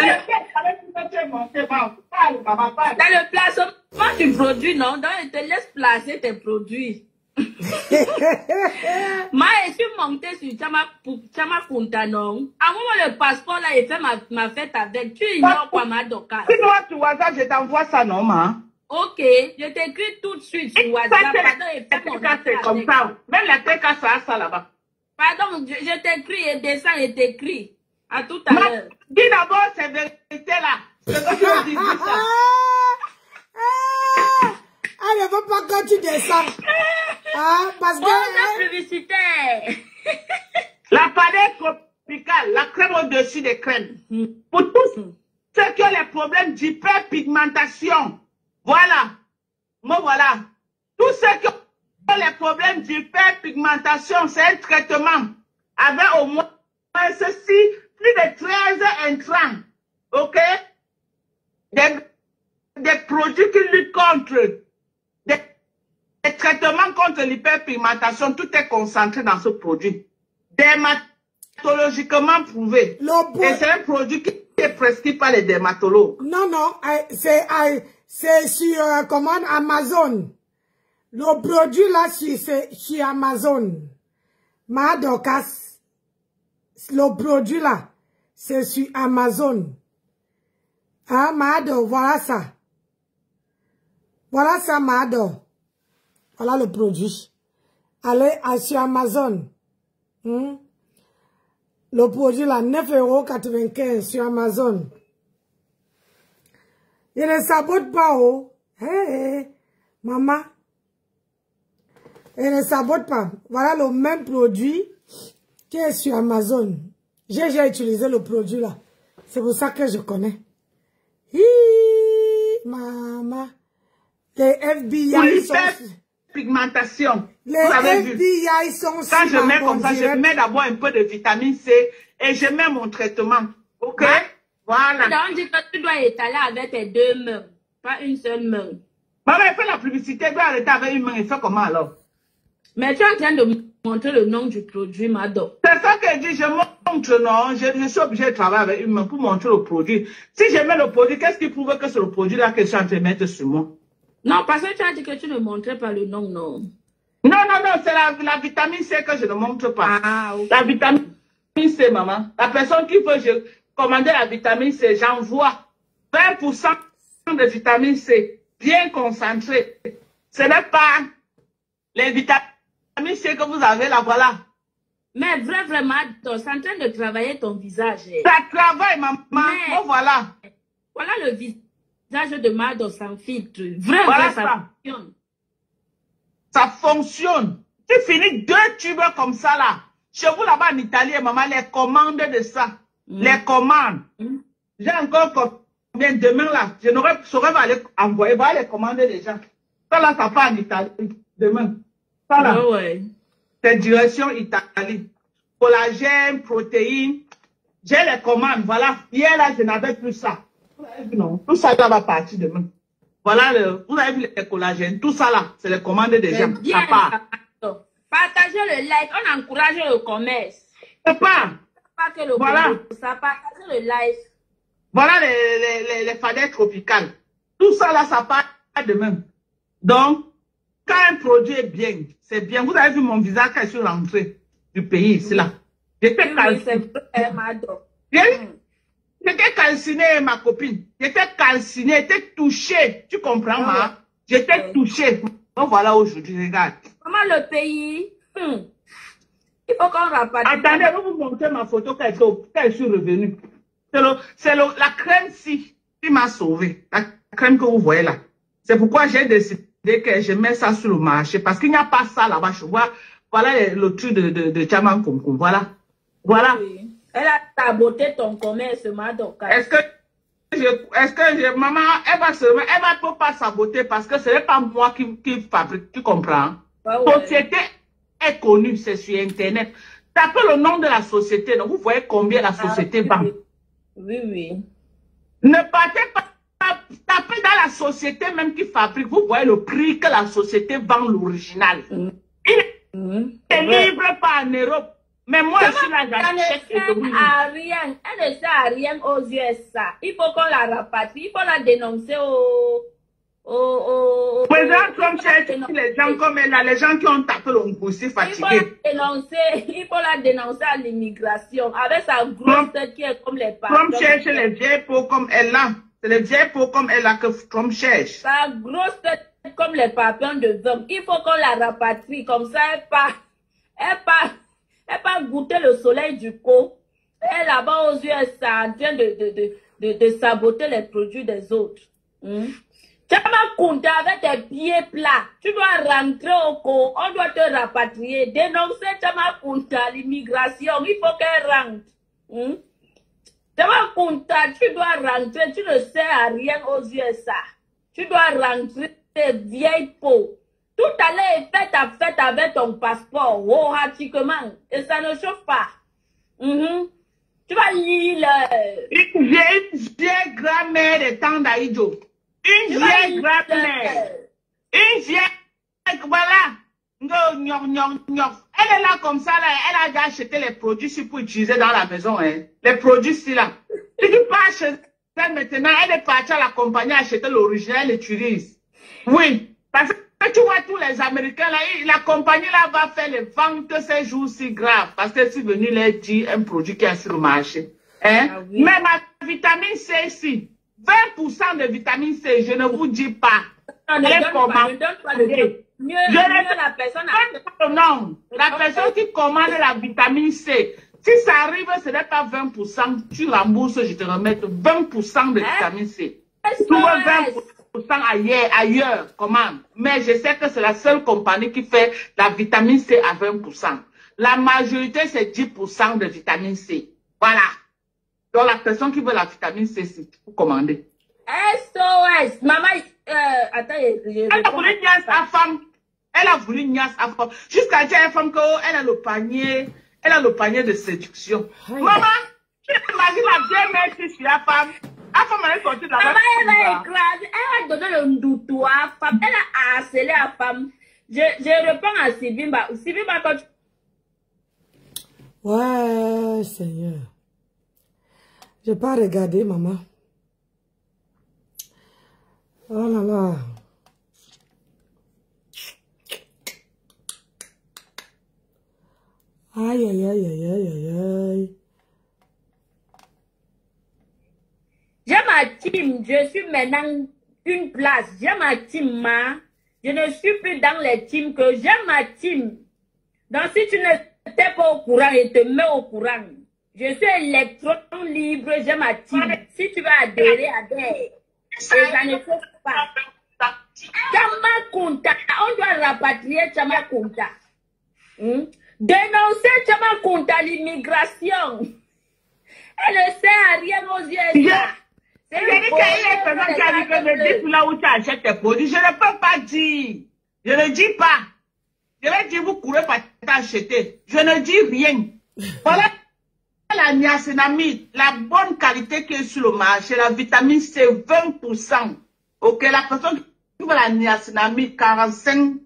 le placement du produit, non? Donc, je te laisse placer tes produits. Moi, je suis montée sur Chama Punta, non? À moi, le passeport, là, il fait ma fête avec. Tu ignores quoi, ma Dorcas? Si toi, tu vois ça, je t'envoie ça, non, maman? Ok, je t'écris tout de suite sur WhatsApp. C'est comme ça. Même la TK, ça a ça là-bas. Pardon, je t'écris et descends et t'écris. À tout à l'heure. Dis d'abord ces vérités là. C'est que tu veux dire ça. Elle ne veut pas que tu descends. Parce que... la publicitaire. La palette tropicale, la crème au-dessus des crèmes. Pour tous ceux qui ont les problèmes d'hyperpigmentation. Voilà. Moi, voilà. Tous ceux qui ont les problèmes d'hyperpigmentation, c'est un traitement avec au moins ceci, plus de 13 intrants. OK? Des produits qui luttent contre des les traitements contre l'hyperpigmentation, tout est concentré dans ce produit. Dermatologiquement prouvé. Et c'est un produit qui est prescrit par les dermatologues. Non, non, c'est sur commande Amazon. Le produit là, c'est sur Amazon. Madokas, le produit là, c'est sur Amazon. Ah, Mado, voilà ça. Voilà ça, Mado. Voilà le produit. Allez sur Amazon. Le produit là, 9,95 € sur Amazon. Il ne sabote pas, oh. Hey, maman. Il ne sabote pas. Voilà le même produit qui est sur Amazon. J'ai déjà utilisé le produit là. C'est pour ça que je connais. Hi, maman. Les FBI sont... Pigmentation. Les FBI sont... Quand je mets comme ça, je mets d'abord un peu de vitamine C et je mets mon traitement. Ok? Voilà. On dit que tu dois étaler avec tes 2 mains, pas une seule main. Maman, elle fait la publicité, elle doit arrêter avec une main. Elle fait comment alors? Mais tu es en train de montrer le nom du produit, madame. C'est ça qu'elle dit, je montre, non. Je suis obligée de travailler avec une main pour montrer le produit. Si je mets le produit, qu'est-ce qui prouve que c'est le produit là que je suis en train de mettre sur moi? Non, parce que tu as dit que tu ne montrais pas le nom, non. Non, c'est la vitamine C que je ne montre pas. Ah, ok. La vitamine C, maman. La personne qui veut commander la vitamine C, j'envoie 20% de vitamine C, bien concentrée. Ce n'est pas les vitamines C que vous avez là, voilà. Mais vraiment, tu es en train de travailler ton visage. Ça travaille, maman. Mais, oh, voilà. Voilà le visage de Mado sans filtre. Vraiment, voilà ça fonctionne. Ça fonctionne. Tu finis 2 tubes comme ça là. Chez vous là-bas en Italie, maman, les commandes de ça. Les commandes. J'ai encore combien demain là. Je saurais aller envoyer, les commandes des gens. Ça là, ça part en Italie. Demain. Ça là. Ouais. C'est direction Italie. Collagène, protéines. J'ai les commandes. Voilà. Hier là, je n'avais plus ça. Non. Tout ça là va partir demain. Voilà, vous avez vu les collagènes, tout ça là, c'est les commandes des gens. Bien, partagez le like, on encourage le commerce. C'est pas que le voilà. Ça partage le live. Voilà les fadets tropicales. Tout ça là, ça part demain. Donc, quand un produit est bien, c'est bien. Vous avez vu mon visage quand je suis rentrée du pays ici là. J'étais calcinée. J'étais calcinée, ma copine. J'étais calcinée, j'étais touchée. Tu comprends, ma? J'étais touchée. Donc voilà aujourd'hui, regarde. Comment le pays? Il faut qu'on rapatrie. Attendez, je vais vous montrer ma photo quand je suis revenue. C'est la crème-ci qui m'a sauvée. La crème que vous voyez là. C'est pourquoi j'ai décidé que je mets ça sur le marché. Parce qu'il n'y a pas ça là-bas. Je vois, voilà le truc de Chaman Kumkum. Voilà. Voilà. Oui. Elle a saboté ton commerce, Madoka. Est-ce que maman, elle va pas saboter parce que ce n'est pas moi qui fabrique, tu comprends? La société est connue, c'est sur Internet. Tapez le nom de la société, donc vous voyez combien la société vend. Oui. Ne partez pas, tapez dans la société même qui fabrique, vous voyez le prix que la société vend l'original. Il ne livre pas en Europe. Mais moi, je suis là, j'achète. Elle ne sert à rien aux USA. Il faut qu'on la rapatrie, il faut la dénoncer au président Trump cherche les gens comme elle, les gens qui ont tapé le goussi fatigué. Il faut la dénoncer à l'immigration avec sa grosse tête qui est comme les papillons. Trump cherche les vieilles peaux comme elle là. C'est les vieilles peaux comme elle là que Trump cherche. Sa grosse tête comme les papillons de Zom. Il faut qu'on la rapatrie comme ça, elle pas goûter le soleil du co. Elle là-bas aux USA en train de saboter les produits des autres. Tu vas compter avec tes pieds plats. Tu dois rentrer au co. On doit te rapatrier. Dénoncer Chama Kunta à l'immigration. Il faut qu'elle rentre. Chama Kunta, tu dois rentrer. Tu ne sers à rien aux USA. Tu dois rentrer tes vieilles peaux. Tout à l'heure, fais ta fête avec ton passeport, automatiquement, et ça ne chauffe pas. Tu vas lire Une vieille grand-mère des temps d'Aïdo. Une vieille grand-mère. Une vieille voilà. Elle est là comme ça, là. Elle a déjà acheté les produits pour utiliser dans la maison. Hein. Les produits, c'est là. Tu peux pas acheter maintenant. Elle est partie à la compagnie acheter l'original, elle utilise. Oui. Parce que tu vois tous les Américains, là, la compagnie là va faire les ventes ces jours-ci graves. Parce que c'est venu leur dire un produit qui est sur le marché. Hein? Ah, oui. Même la vitamine C ici. 20% de vitamine C, je ne vous dis pas. Non, la personne non, la personne qui commande la vitamine C, si ça arrive, ce n'est pas 20%, tu rembourses, je te remets 20% de vitamine C. Tu veux 20% ailleurs, comment? Mais je sais que c'est la seule compagnie qui fait la vitamine C à 20%. La majorité, c'est 10% de vitamine C. Voilà. Donc, la personne qui veut la vitamine C, c'est pour commander. SOS. Maman, attends, elle a voulu niasse à femme. Elle a voulu niasse à femme. Jusqu'à dire à la femme qu'elle a le panier de séduction. Oui. Maman, tu imagines la bien mère sur la femme. La femme, elle est sortie de la maman, elle va écraser. Elle va donner le ndoutou à la femme. Elle a harcelé la femme. Je réponds à Sibimba. Sibimba, quand tu... Ouais, Seigneur. Je n'ai pas regardé, maman. Oh là là. Aïe, aïe, aïe, aïe, aïe, aïe. J'ai ma team. Je suis maintenant une place. J'ai ma team, ma. Je ne suis plus dans les teams que j'ai ma team. Donc, si tu n'étais pas au courant, je te mets au courant. Je suis électron libre, j'ai ma team. Si tu veux adhérer, adhère. Et ça ne fait pas. Chama Kunta, on doit rapatrier Chama Kunta. Dénoncer Chama Kunta l'immigration. Elle ne sert à rien aux yeux. C'est là où tu achètes tes produits. Je ne peux pas dire. Je ne dis pas. Je vais dire, vous courez pas t'acheter. Je ne dis rien. Voilà. La niacinamide, la bonne qualité qui est sur le marché, la vitamine C, 20%. Ok, la personne qui veut la niacinamide, $45.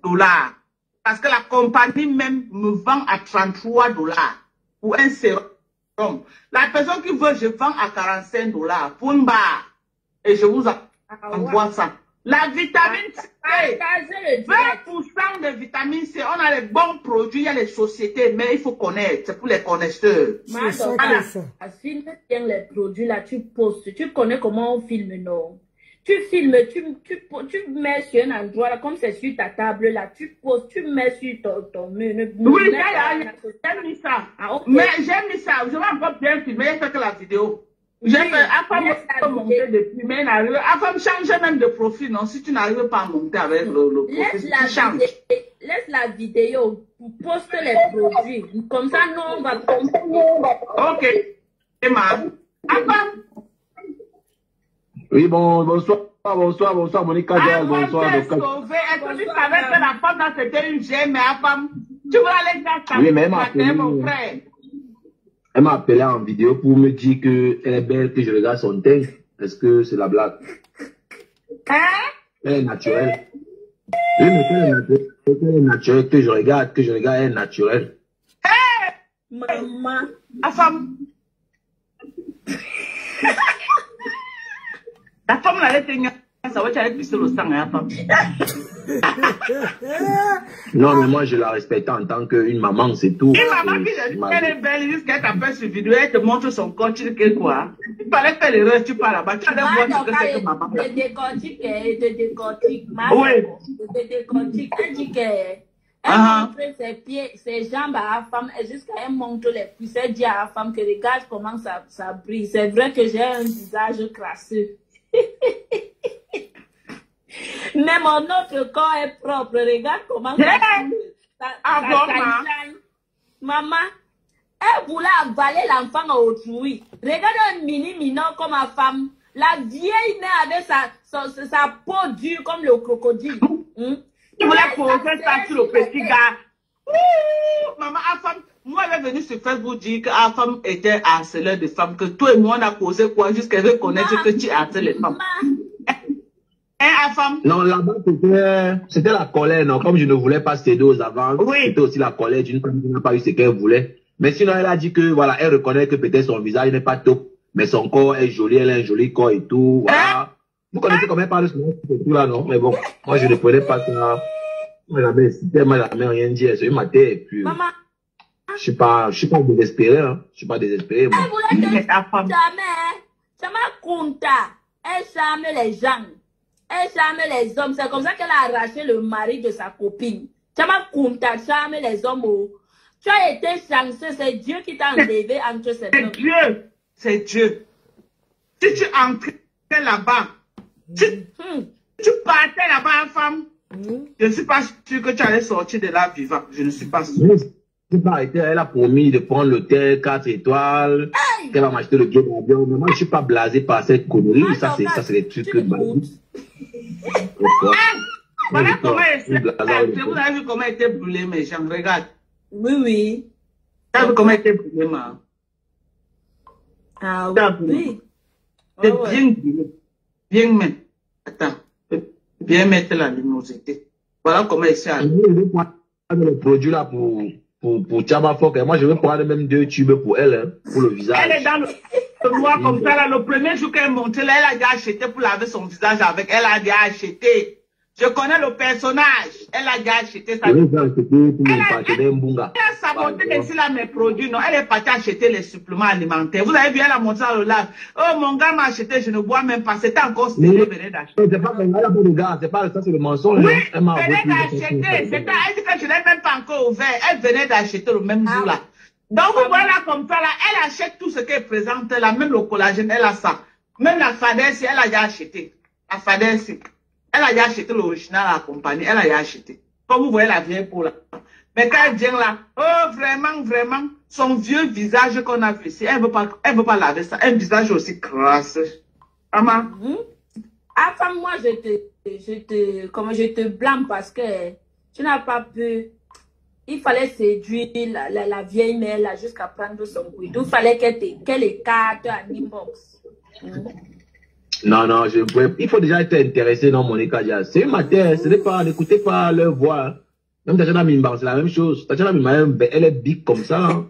Parce que la compagnie même me vend à $33 pour un sérum. La personne qui veut, je vends à $45 pour une barre. Et je vous envoie ça. La vitamine C, 20% de vitamine C, on a les bons produits, il y a les sociétés, mais il faut connaître, c'est pour les connaisseurs. Filme bien les produits là, tu postes, tu connais comment on filme, non? Tu filmes, tu mets sur un endroit là, comme c'est sur ta table là, tu postes, tu mets sur ton mur. Oui, j'ai mis ça. Ah, okay. Mais j'ai mis ça, je vais encore bien filmer, j'ai fait que la vidéo. J'ai fait, à monter depuis, mais elle arrive, à changer même de profil, non, si tu n'arrives pas à monter avec le profil, tu changes. Laisse la vidéo, poste les produits, comme ça, nous, on va comprendre. Ok. Emma. Oui, bonsoir, Monica. Bonsoir, est-ce que tu savais que la femme, là, c'était une gemme, mais la femme, tu vas aller dans ta oui, mais mon frère. Elle m'a appelé en vidéo pour me dire qu'elle est belle, que je regarde son teint. Est-ce que c'est la blague? Hein? Elle est naturelle. Oui, mais elle est naturelle, que je regarde, elle est naturelle. Hé! Maman. La femme. La femme, là, elle était ça va être pisser le sang, hein, femme. Non, mais moi, je la respecte en tant qu'une maman, c'est tout. Une maman qui elle est belle, jusqu'à qu'elle t'appelle sur vidéo, elle te montre son corps, tu dis que quoi? Il fallait faire l'erreur, tu parles là-bas, tu allais voir ce que c'est que maman. Elle décortique. Oui. Elle décortique, elle dit qu'elle montre ses pieds, ses jambes à la femme, et jusqu'à elle montre les cuisses, elle dit à la femme que regarde comment ça brille. C'est vrai que j'ai un visage crasseux. Mais mon autre corps est propre. Regarde comment ça shine. Maman, elle voulait avaler l'enfant à autrui. Regarde un mini-minon comme ma femme. La vieille mère avec sa peau dure comme le crocodile. Tu voulais poser ça sur le petit gars. Maman, femme, moi, elle est venue sur Facebook dire que la femme était harceleur de femmes. Que toi et moi, on a causé quoi jusqu'à reconnaître que tu harcèles les femmes. Hein, à femme. Non, là-bas, c'était la colère, non? Comme je ne voulais pas céder aux avances, Oui. c'était aussi la colère d'une femme qui n'a pas eu ce qu'elle voulait. Mais sinon, elle a dit que, voilà, elle reconnaît que peut-être son visage n'est pas top, mais son corps est joli, elle a un joli corps et tout, voilà. Vous connaissez comment elle parle de ce tout là, non? Mais bon, moi, je ne prenais pas ça. Moi, jamais rien dit, elle s'est eu ma tête, et puis, Maman. je suis pas désespéré, hein. Je suis pas désespéré, moi. Elle voulait Mais à femme. jamais compta. Elle charme les gens. Elle charme les hommes. C'est comme ça qu'elle a arraché le mari de sa copine. Jamais compta, charme les hommes. Tu as été chanceux. C'est Dieu qui t'a enlevé entre ces C'est hommes. Dieu. C'est Dieu. Si tu entrais là-bas, tu partais là-bas, femme, je ne suis pas sûr que tu allais sortir de là vivant. Je ne suis pas sûr. Elle a promis de prendre l'hôtel 4 étoiles, qu'elle va m'acheter le billet d'avion. Mais moi, je ne suis pas blasé par cette connerie. Ça, c'est des trucs que Voilà comment vous avez vu comment était brûlé, mes gens. Regarde. Oui. Vous avez vu comment était brûlé, ma. Ah oui. C'est bien brûlé. Bien même. Attends. Bien mettre la luminosité. Voilà comment il s'est arrivé. Je vais prendre le produit là pour Chama Fok. Moi, je vais prendre même 2 tubes pour elle, hein, pour le visage. Elle est dans le noir comme ça, là. Le premier jour qu'elle est montée, là, elle a déjà acheté pour laver son visage avec. Elle a déjà acheté. Je connais le personnage. Elle a déjà acheté ça. Elle a saboté ici là mes produits. Non, elle est partie acheter les suppléments alimentaires. Vous avez vu, elle a monté dans le live. Oh, mon gars m'a acheté, je ne bois même pas. C'était encore ce qu'elle venait d'acheter. C'est pas elle a pas de gars, c'est pas ça, c'est le mensonge. Oui, elle m'a venait d'acheter. Elle dit que je n'ai même pas encore ouvert. Elle venait d'acheter le même jour là. Donc, vous voyez là comme ça là, elle achète tout ce qu'elle présente là, même le collagène, elle a ça. Même la fadesse, elle a déjà acheté. La fadesse. Elle a déjà acheté l'original à la compagnie. Elle a déjà acheté. Comme vous voyez la vieille peau là. Mais quand elle vient là, oh vraiment, son vieux visage qu'on a vu ici, elle veut pas laver ça. Un visage aussi crasse. Maman. Ah, femme, moi, je te blâme parce que tu n'as pas pu. Il fallait séduire la vieille mère là jusqu'à prendre son couteau. Il fallait qu'elle écarte en inbox. Non, je pouvais. Il faut déjà être intéressé dans Monica Dia. C'est une matière, ce n'est pas, n'écoutez pas leur voix. Même Tatiana Mimba, c'est la même chose. Tatiana Mimba, elle est big comme ça. Hein.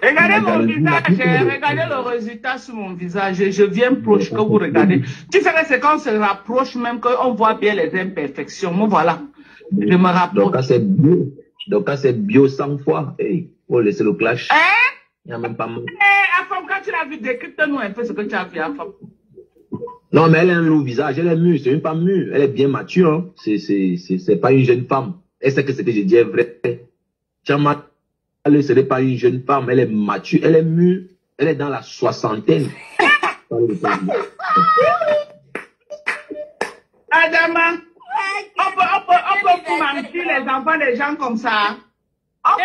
Regardez mon visage, regardez le résultat sur mon visage. Je viens proche que vous regardez. Tu sais que c'est quand on se rapproche même qu'on voit bien les imperfections. Moi, voilà. Je me rapproche. Donc, c'est bio 100 fois. Hey, faut laisser le clash. Il n'y a même pas mal. Afam, quand tu l'as vu, décrypte-nous un peu ce que tu as vu, Afam. Non, mais elle a un lourd visage, elle est mûre, c'est une femme mûre, elle est bien mature, hein. C'est pas une jeune femme. Elle sait que ce que je dis est vrai. Chama, ce n'est pas une jeune femme, elle est mature, elle est mûre, elle est dans la soixantaine. Adama, on peut mentir les enfants des gens comme ça.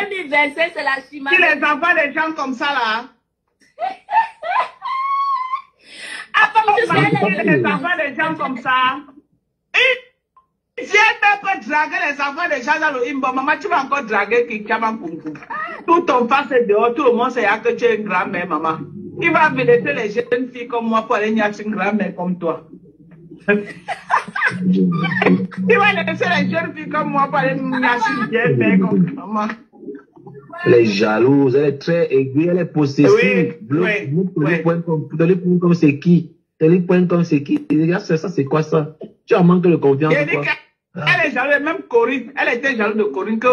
2025, c'est la chimie. Si les enfants des gens comme ça là. Les enfants des gens comme ça. Si elle peut draguer les enfants des gens dans le imbo, maman, tu vas encore draguer qui chama kungu. Tout ton face est dehors, tout le monde sait que tu es une grand-mère, maman. Il va laisser les jeunes filles comme moi pour aller niacher une grand-mère comme toi. Il va laisser les jeunes filles comme moi pour aller niacher une vieille mère comme maman. Elle est jalouse, elle est très aiguë, elle est possessive. Oui. Comme c'est qui? Comme c'est qui? Ça, c'est quoi ça? Tu as manqué de confiance. Elle est jalouse, même Corinne. Elle était jalouse de Corinne, que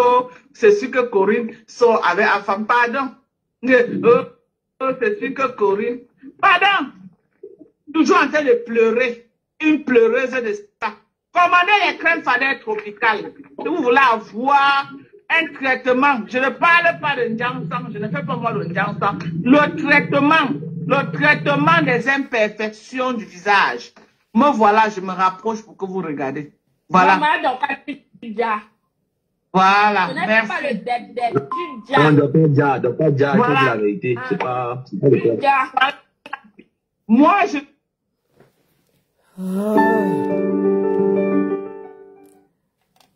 c'est sûr que Corinne sort avec la femme. Pardon. C'est sûr que Corinne. Pardon. Toujours en train de pleurer. Une pleureuse de ça. Commandez les crèmes fadères tropicales. Si vous voulez avoir un traitement, je ne parle pas de Njansang, je ne fais pas moi de Njansang. Le traitement des imperfections du visage. Me voilà, je me rapproche pour que vous regardez. Voilà. Voilà, merci. Pas le deb, Docteur Dia, voilà. C'est la vérité. C'est pas le cas. Moi, je...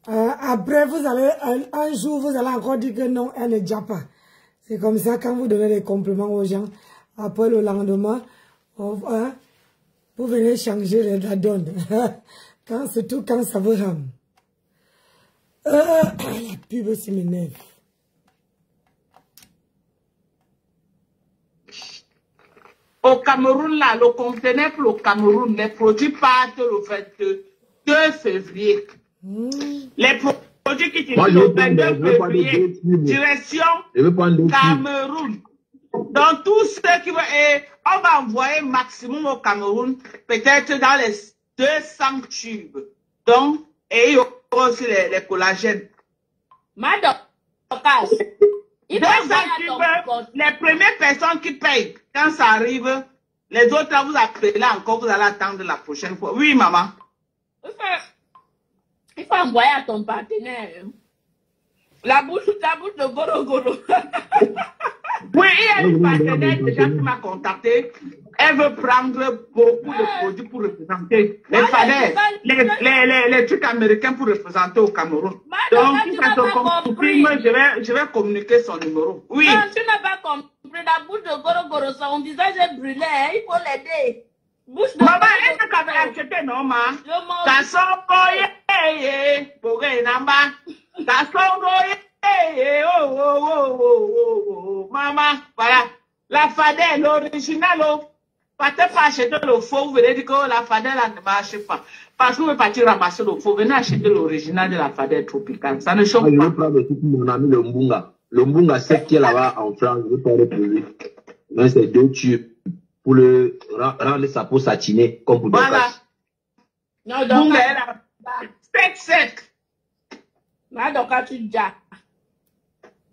Après, vous allez, un jour, vous allez encore dire que non, elle ne déjà pas. C'est comme ça, quand vous donnez des compliments aux gens, après le lendemain, Vous venez changer la donne. Surtout quand ça vous rame. La pub, c'est m'énerve. Au Cameroun, là, le conteneur pour le Cameroun, les produits partent le 22 février. Les produits qui utilisent le 22 février, direction Cameroun. Donc, tous ceux qui vont, on va envoyer maximum au Cameroun, peut-être dans les 200 tubes. Donc, et il y aura aussi les collagènes. Madame, Les premières personnes qui payent, quand ça arrive, les autres, là, vous appelez encore, vous allez attendre la prochaine fois. Oui, maman. Il faut envoyer à ton partenaire. La bouche de Goro Goro. Oui, il y a une partenaire déjà qui m'a contacté. Elle veut prendre beaucoup de produits pour représenter les fadets, les trucs américains pour représenter au Cameroun. Donc, si ça se confirme, je vais communiquer son numéro. Oui. Non, tu n'as pas compris. La bouche de Goro Goro, son visage est brûlé. Il faut l'aider. Maman, elle t'a acheté, non, ma? T'as son boye, pour namba. T'as son boye, oh. Maman, voilà. La fadette, l'original, partez pas acheter le faux, vous venez dire que la fadette là ne marche pas. Parce que vous pouvez partir ramasser le faux, venez acheter l'original de la fadette tropicale. Ça ne choque pas. Je vais prendre tout mon ami le Mbunga. Le Mbunga, c'est qui est là-bas en France, je vais pas le poser. Mais c'est 2 tubes pour le rendre sa peau satinée, comme pour voilà. Non, donc, sec. Là, donc, tu dis.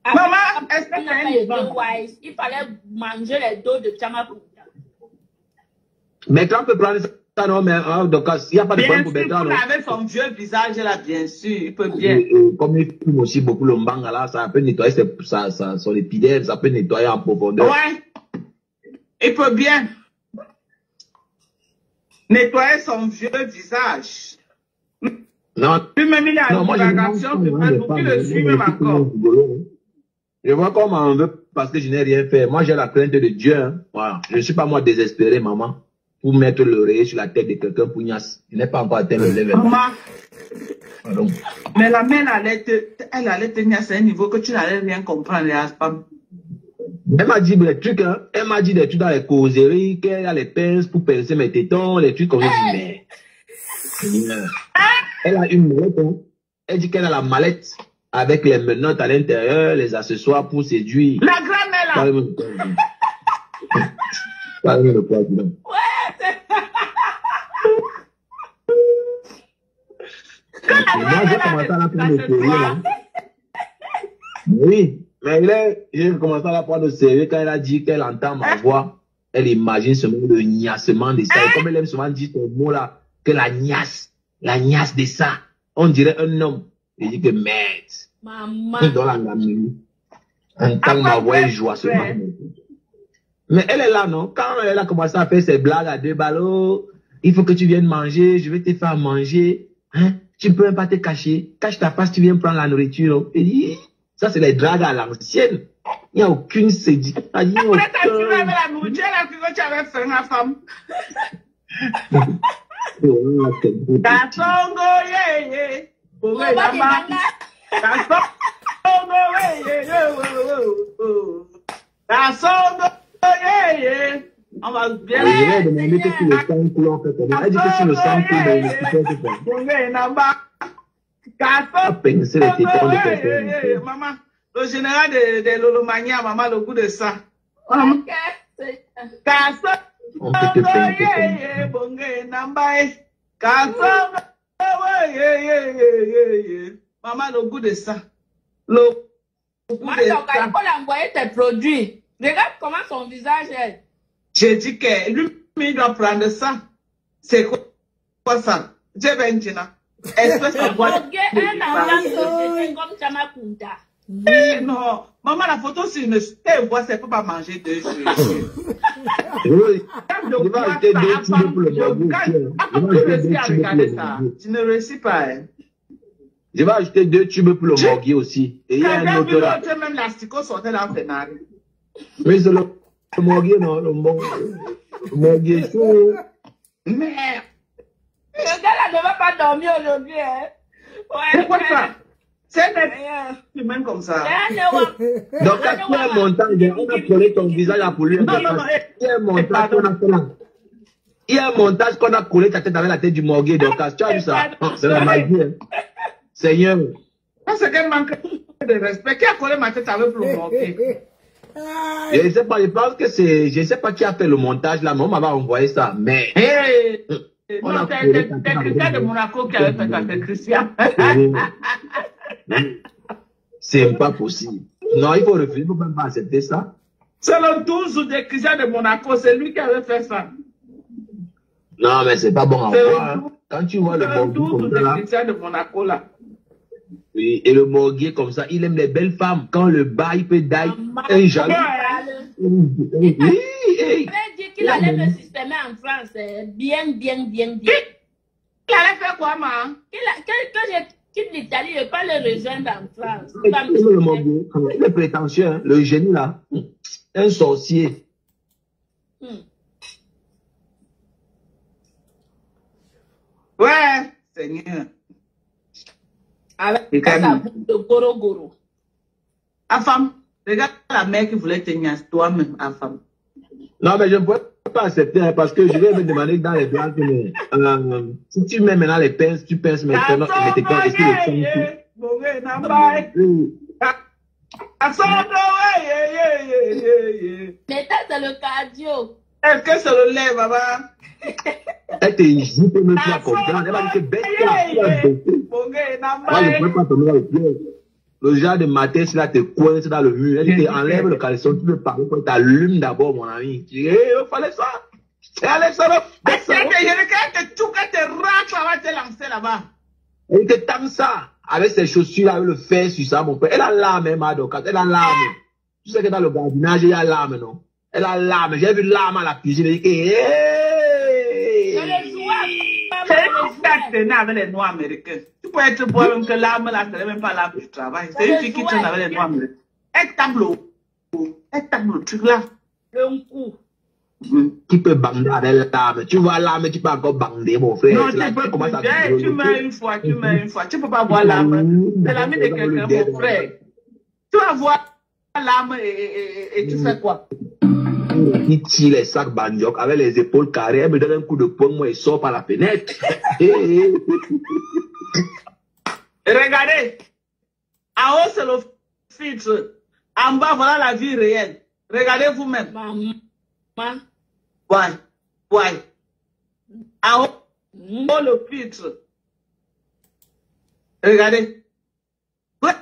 Maman, est-ce que c'est il fallait manger les dos de Tchamakunda. Mais quand on peut prendre ça, non, mais donc, s'il n'y a pas de problème pour Bertrand. Avec son vieux visage là, bien sûr, il peut bien. Comme il fume aussi beaucoup le mbanga là, ça peut nettoyer son épiderme, ça peut nettoyer en profondeur. Ouais. Il peut bien nettoyer son vieux visage. Non. Lui-même, il a une propagation de Facebook, il le suit même encore. Je vois comment on veut parce que je n'ai rien fait. Moi, j'ai la crainte de Dieu. Hein. Voilà. Je ne suis pas moi désespéré, maman, pour mettre l'oreiller sur la tête de quelqu'un pour Nias. Je n'ai pas encore atteint le level. Maman. Mais la mère, elle allait tenir à un niveau que tu n'allais rien comprendre, les femmes. Elle m'a dit des trucs, hein. Elle m'a dit des trucs dans les causeries, qu'elle a les pinces pour percer mes tétons, les trucs comme ça. Mais... Elle a une mallette, hein. Elle dit qu'elle a la mallette avec les menottes à l'intérieur, les accessoires pour séduire. La grand-mère là. Parle-moi le poids, dis donc. Moi, j'ai commencé à la prendre au sérieux. Oui, mais j'ai commencé à la prendre au sérieux quand elle a dit qu'elle entend ma voix. Elle imagine ce mot de gnassement de ça. Et comme elle aime souvent dire ce mot-là, que la gnasse de ça, on dirait un homme. Je dis que merde. Maman. Dans la gamine. Entend ma voix et joie seulement. Mais elle est là, non? Quand elle a commencé à faire ses blagues à 2 ballots, il faut que tu viennes manger, je vais te faire manger. Hein? Tu ne peux même pas te cacher. Cache ta face, tu viens prendre la nourriture. Non? Et dit, ça, c'est les dragues à l'ancienne. Il n'y a aucune séduction. Après, tu avais la nourriture, la fille que tu avais fait ma femme. Kasongo ye. On va bien. Je vais demander que si le sang coule, en fait. Elle dit que si le sang coule, il pincer les tétons de quelqu'un. Maman, le général de Lolomania, maman, le goût de ça. On peut te pincer. Maman, le goût de ça. Le goût de ça. Il faut l'envoyer tes produits. Regarde comment son visage est. J'ai dit que lui, il doit prendre ça. C'est quoi ça? J'ai bien dit là. Est-ce que ça doit être comme Tchamakunda? Non. Maman, la photo, c'est une voix, c'est pas manger 2 jours. Oui. Je vais acheter 2 tubes pour le morgue. Tu ne réussis pas. Hein. Je vais acheter 2 tubes pour le morgue aussi. Et il y a un autre là. Même l'asticot sortait dans le scénario. Mais c'est le morgue, non, le morgue chaud. Merde. Le gars là ne va pas dormir aujourd'hui, hein. Ouais, Pourquoi ça? C'est des même comme ça. Donc, quand tu as un montage, on a collé ton visage à pour lui. Il y a un montage qu'on a fait là. Il y a un montage qu'on a collé ta tête avec la tête du morgue. Donc, tu as vu ça? C'est la magie. Hein. Seigneur. C'est qu'un manque de respect. Qui a collé ma tête avec le morgue? Je ne sais pas, je pense que c'est, je ne sais pas qui a fait le montage là, mais on m'avait envoyé ça. Mais. Hey. Non, c'est Christian de Monaco qui avait fait ça, c'est Christian. C'est pas possible. Non, il faut refuser, il ne faut même pas accepter ça. C'est le 12 de Christian de Monaco, c'est lui qui avait fait ça. Non, mais c'est pas bon à voir. Hein. Quand tu vois le morgue comme ça, là, Christian de Monaco là. Oui, et le morgue comme ça, il aime les belles femmes. Quand le bas, il peut dailler un jaloux. Il avait dit qu'il allait me systémer en France. Bien. Il allait faire quoi, ma? Quand je quitte l'Italie, je ne vais pas le rejoindre en France. Le morgue, il est prétentieux, hein, le génie là. Un sorcier. Ouais, Seigneur. Avec sa bouche de goro. À femme, regarde la mère qui voulait te niaiser toi-même, à femme. Non, mais je ne pourrais pas accepter hein, parce que je vais me demander dans les blagues. Si tu mets maintenant les pinces, tu pinces maintenant. Mais t'es pas ici le Mais ça, c'est le cardio. Est-ce que c'est le lait, maman? Elle te dit que même pas comprendre. Elle va dire que bête. Moi, je ne peux pas tomber dans le piège. Le genre de matin, si là te coince dans le mur, elle dit enlève le caleçon, tu veux parler, tu allumes d'abord, mon ami. Tu dis, il fallait ça. Et allez, ça va. Je regarde tout quand tu rates, ça va te lancer là-bas. Elle te tente ça. Avec ses chaussures, avec le fer sur ça, mon père. Elle a l'arme, hein, Madoka. Elle a l'arme. Tu sais que dans le jardinage, il y a l'arme, non? Elle a l'arme. J'ai vu l'arme à la cuisine. Elle dit, hey! C'est une avec les noirs américains. Tu peux être beau même que l'arme là, ce n'est même pas l'arme du travail. C'est une fille qui traîne avec les noirs américains. Elle tape le truc là. Un coup. Qui peut bander avec l'arme? Tu vois l'arme, tu peux encore bander, mon frère. Non, tu peux tu mets une fois. Tu peux pas voir l'arme. C'est l'ami de quelqu'un, mon frère. Tu vas voir l'arme et tu fais quoi? Il tire les sacs bandioc avec les épaules carrées, elle me donne un coup de poing, moi, il sort par la fenêtre. Regardez, en haut c'est le filtre, en bas voilà la vie réelle. Regardez vous-même. Maman. Ouais. En haut le filtre. Regardez. Ouais.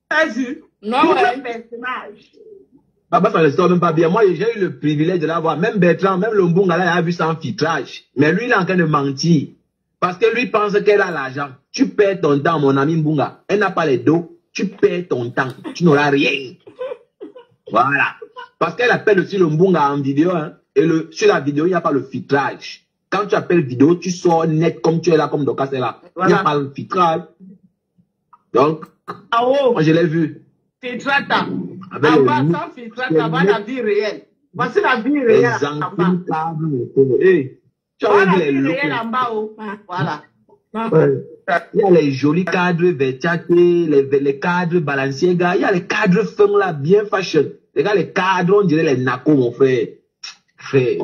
T'as vu? Non, ouais. Personnage. Papa, ça ne sort même pas bien. Moi, j'ai eu le privilège de l'avoir. Même Bertrand, même le Mbunga, là, il a vu ça en filtrage. Mais lui, il est en train de mentir. Parce que lui pense qu'elle a l'argent. Tu perds ton temps, mon ami Mbunga. Elle n'a pas les dos. Tu perds ton temps. Tu n'auras rien. Voilà. Parce qu'elle appelle aussi le Mbunga en vidéo. Hein. Et sur la vidéo, il n'y a pas le filtrage. Quand tu appelles vidéo, tu sors net comme tu es là, comme Doka, c'est là. Il n'y a pas le filtrage. Donc, moi, je l'ai vu. Filtrage. En bas, sans filtrage, ça va la vie réelle. Voici la vie réelle en bas. Voilà la vie réelle en bas. Voilà. Il y a les jolis cadres Versace, les cadres Balenciaga, il y a les cadres fins là, bien fashion. Regarde les cadres, on dirait les nacos, mon frère. Frère,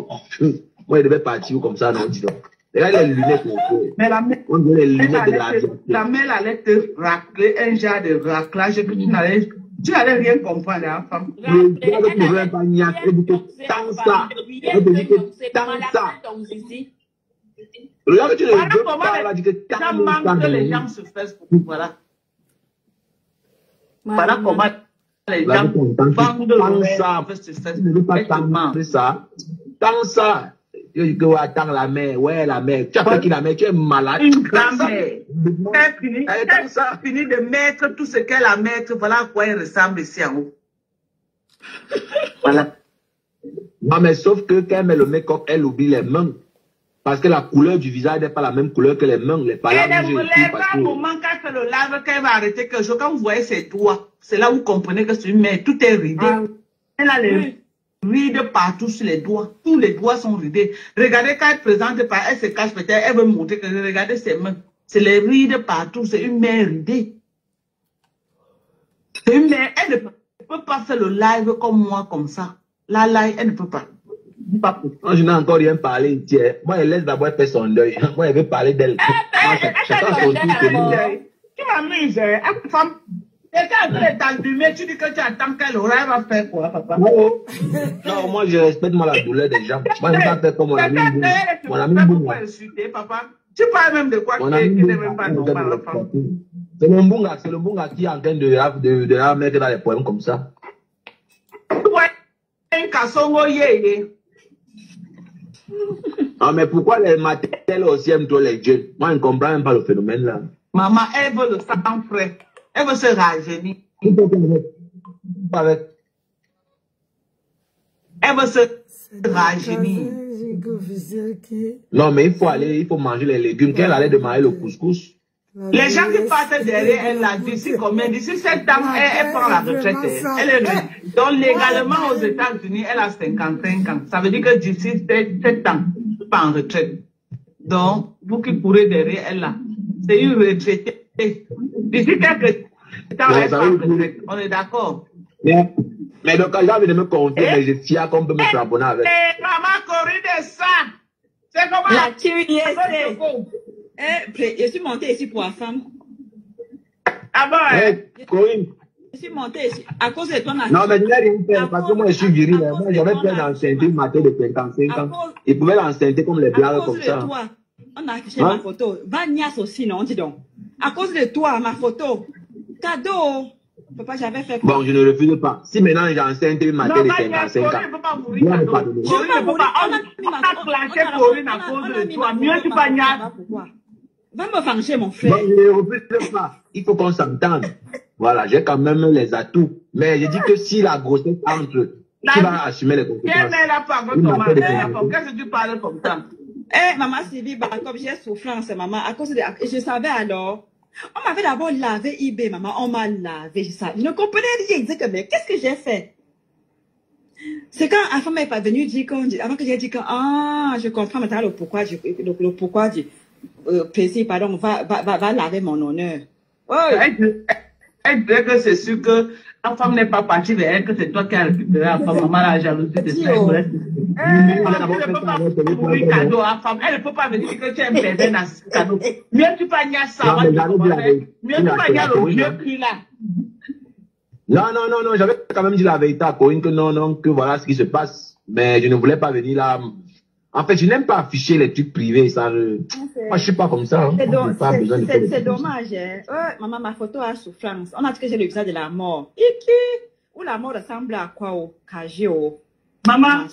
moi, il devait partir comme ça, non, dis donc. Regarde les lunettes, mon frère. Mais la on dirait les lunettes de la mère allait te racler un genre de raclage que tu n'allais rien comprendre, hein, femme. Le gars ne pouvait pas niaquer, dit que tant ça. Elle te dit que tant ça. Regarde que tu ne veux pas, elle dit que tant ça. Manque les gens sur Facebook, voilà. Voilà comment les gens vendent de ça. Tu ne veux pas tant ça. Tant ça. Tu dis que attends la mère, ouais la mère. Tu as pris qui la mère, tu es malade. Une grand-mère. Elle finit de mettre tout ce qu'elle a mettre. Voilà à quoi elle ressemble ici en haut. Voilà. Non, mais sauf que quand elle met le make-up, elle oublie les mains. Parce que la couleur du visage n'est pas la même couleur que les mains. Les palais. Elle ne voulait pas au moment quand elle fait le lave, qu'elle va arrêter quand vous voyez ses doigts, c'est là où vous comprenez que c'est une mère, tout est ridé. Elle a les rides partout sur les doigts. Tous les doigts sont ridés. Regardez quand elle présente, elle se cache peut-être, elle veut montrer que regardez ses mains. C'est les rides partout, c'est une main ridée. C'est une main, elle ne peut pas faire le live comme moi, comme ça. La live, elle ne peut pas. Moi, je n'ai encore rien parlé. Tiens. Moi, elle laisse d'abord faire son deuil. Moi, elle veut parler d'elle. Chacun son tour. Tu m'amuses, hein? Femme. Quelqu'un est t'allumer, tu dis que tu attends qu'elle aura, elle va faire quoi, papa? Non, moi, je respecte moi la douleur des gens. Moi, je ne vais pas faire comme mon ami Boum. Mon ami Boum. Papa. Tu parles même de quoi qui n'est même pas normal, la femme. C'est le Mbunga qui est en train de la mettre dans les poèmes comme ça. Ah, mais pourquoi les matériels aussi aiment trop les jeunes? Moi, je ne comprends même pas le phénomène là. Maman, elle veut le sang frais. Elle veut se rajeunir. Elle veut se rajeunir. Non, mais il faut manger les légumes. Qu'elle allait demander le couscous. Les gens qui partent derrière elle là, d'ici combien? D'ici 7 ans, elle prend la retraite. Donc, légalement aux États-Unis, elle a 55 ans. Ça veut dire que d'ici 7 ans, pas en retraite. Donc, vous qui courez derrière elle là, c'est une retraitée. D'ici quelques temps, elle prend la retraite. On est d'accord? Mais donc, quand j'ai envie de me confier, mais je fier qu'on peut me flamboner avec. Maman, Corinne de ça. C'est comment? La curiosité. Je suis montée ici pour la femme. Ah bon, Corinne. Je suis montée ici à cause de ton Non, mais je n'ai rien fait parce que moi, je suis viril. Moi, j'avais peur d'enceinte une matin de 55 ans. Ils pouvaient l'enceinte comme les blagues comme ça. Toi, on a affiché ma photo. Vanias aussi, non, dis donc. À cause de toi, ma photo. Cadeau. Papa, j'avais fait quoi? Bon, je ne refuse pas. Si maintenant j'enceinte une matin de 55 ans, on ne peut pas mourir. On a claqué Corinne à cause de toi. Mieux tu pas niasse. Va me venger, mon frère. Bon, je ne refuse pas. Il faut qu'on s'entende. Voilà, j'ai quand même les atouts. Mais je dis que si la grossesse entre, tu vas assumer les conséquences. Qu'est-ce que tu parles comme ça? Eh, maman Sylvie, comme j'ai souffrance, maman, à cause de... Je savais alors. On m'avait d'abord lavé eBay, maman. On m'a lavé, je savais. Je ne comprenais rien. Je disais que, mais qu'est-ce que j'ai fait? C'est quand la femme n'est pas venue dire avant que j'ai dit que, ah, je comprends maintenant le pourquoi du plaisir, pardon, va laver mon honneur. Ouais. Elle disait que c'est sûr que la femme n'est pas partie vers elle, que c'est toi qui as récupéré la femme. Maman, la jalousie de ça. Elle ne peut pas venir que tu es un bébé dans ce cadeau. Mieux tu pas nier ça. Mieux tu pas nier le vieux cul là. Non, j'avais quand même dit la vérité à Corinne que non, que voilà ce qui se passe. Mais je ne voulais pas venir là. En fait, je n'aime pas afficher les trucs privés, ça. Moi, je suis pas comme ça. Hein. C'est dommage, hein. Maman, ma photo a souffrance. On a dit que j'ai le visage de la mort. Ou la mort ressemble à quoi au Kajio. Maman,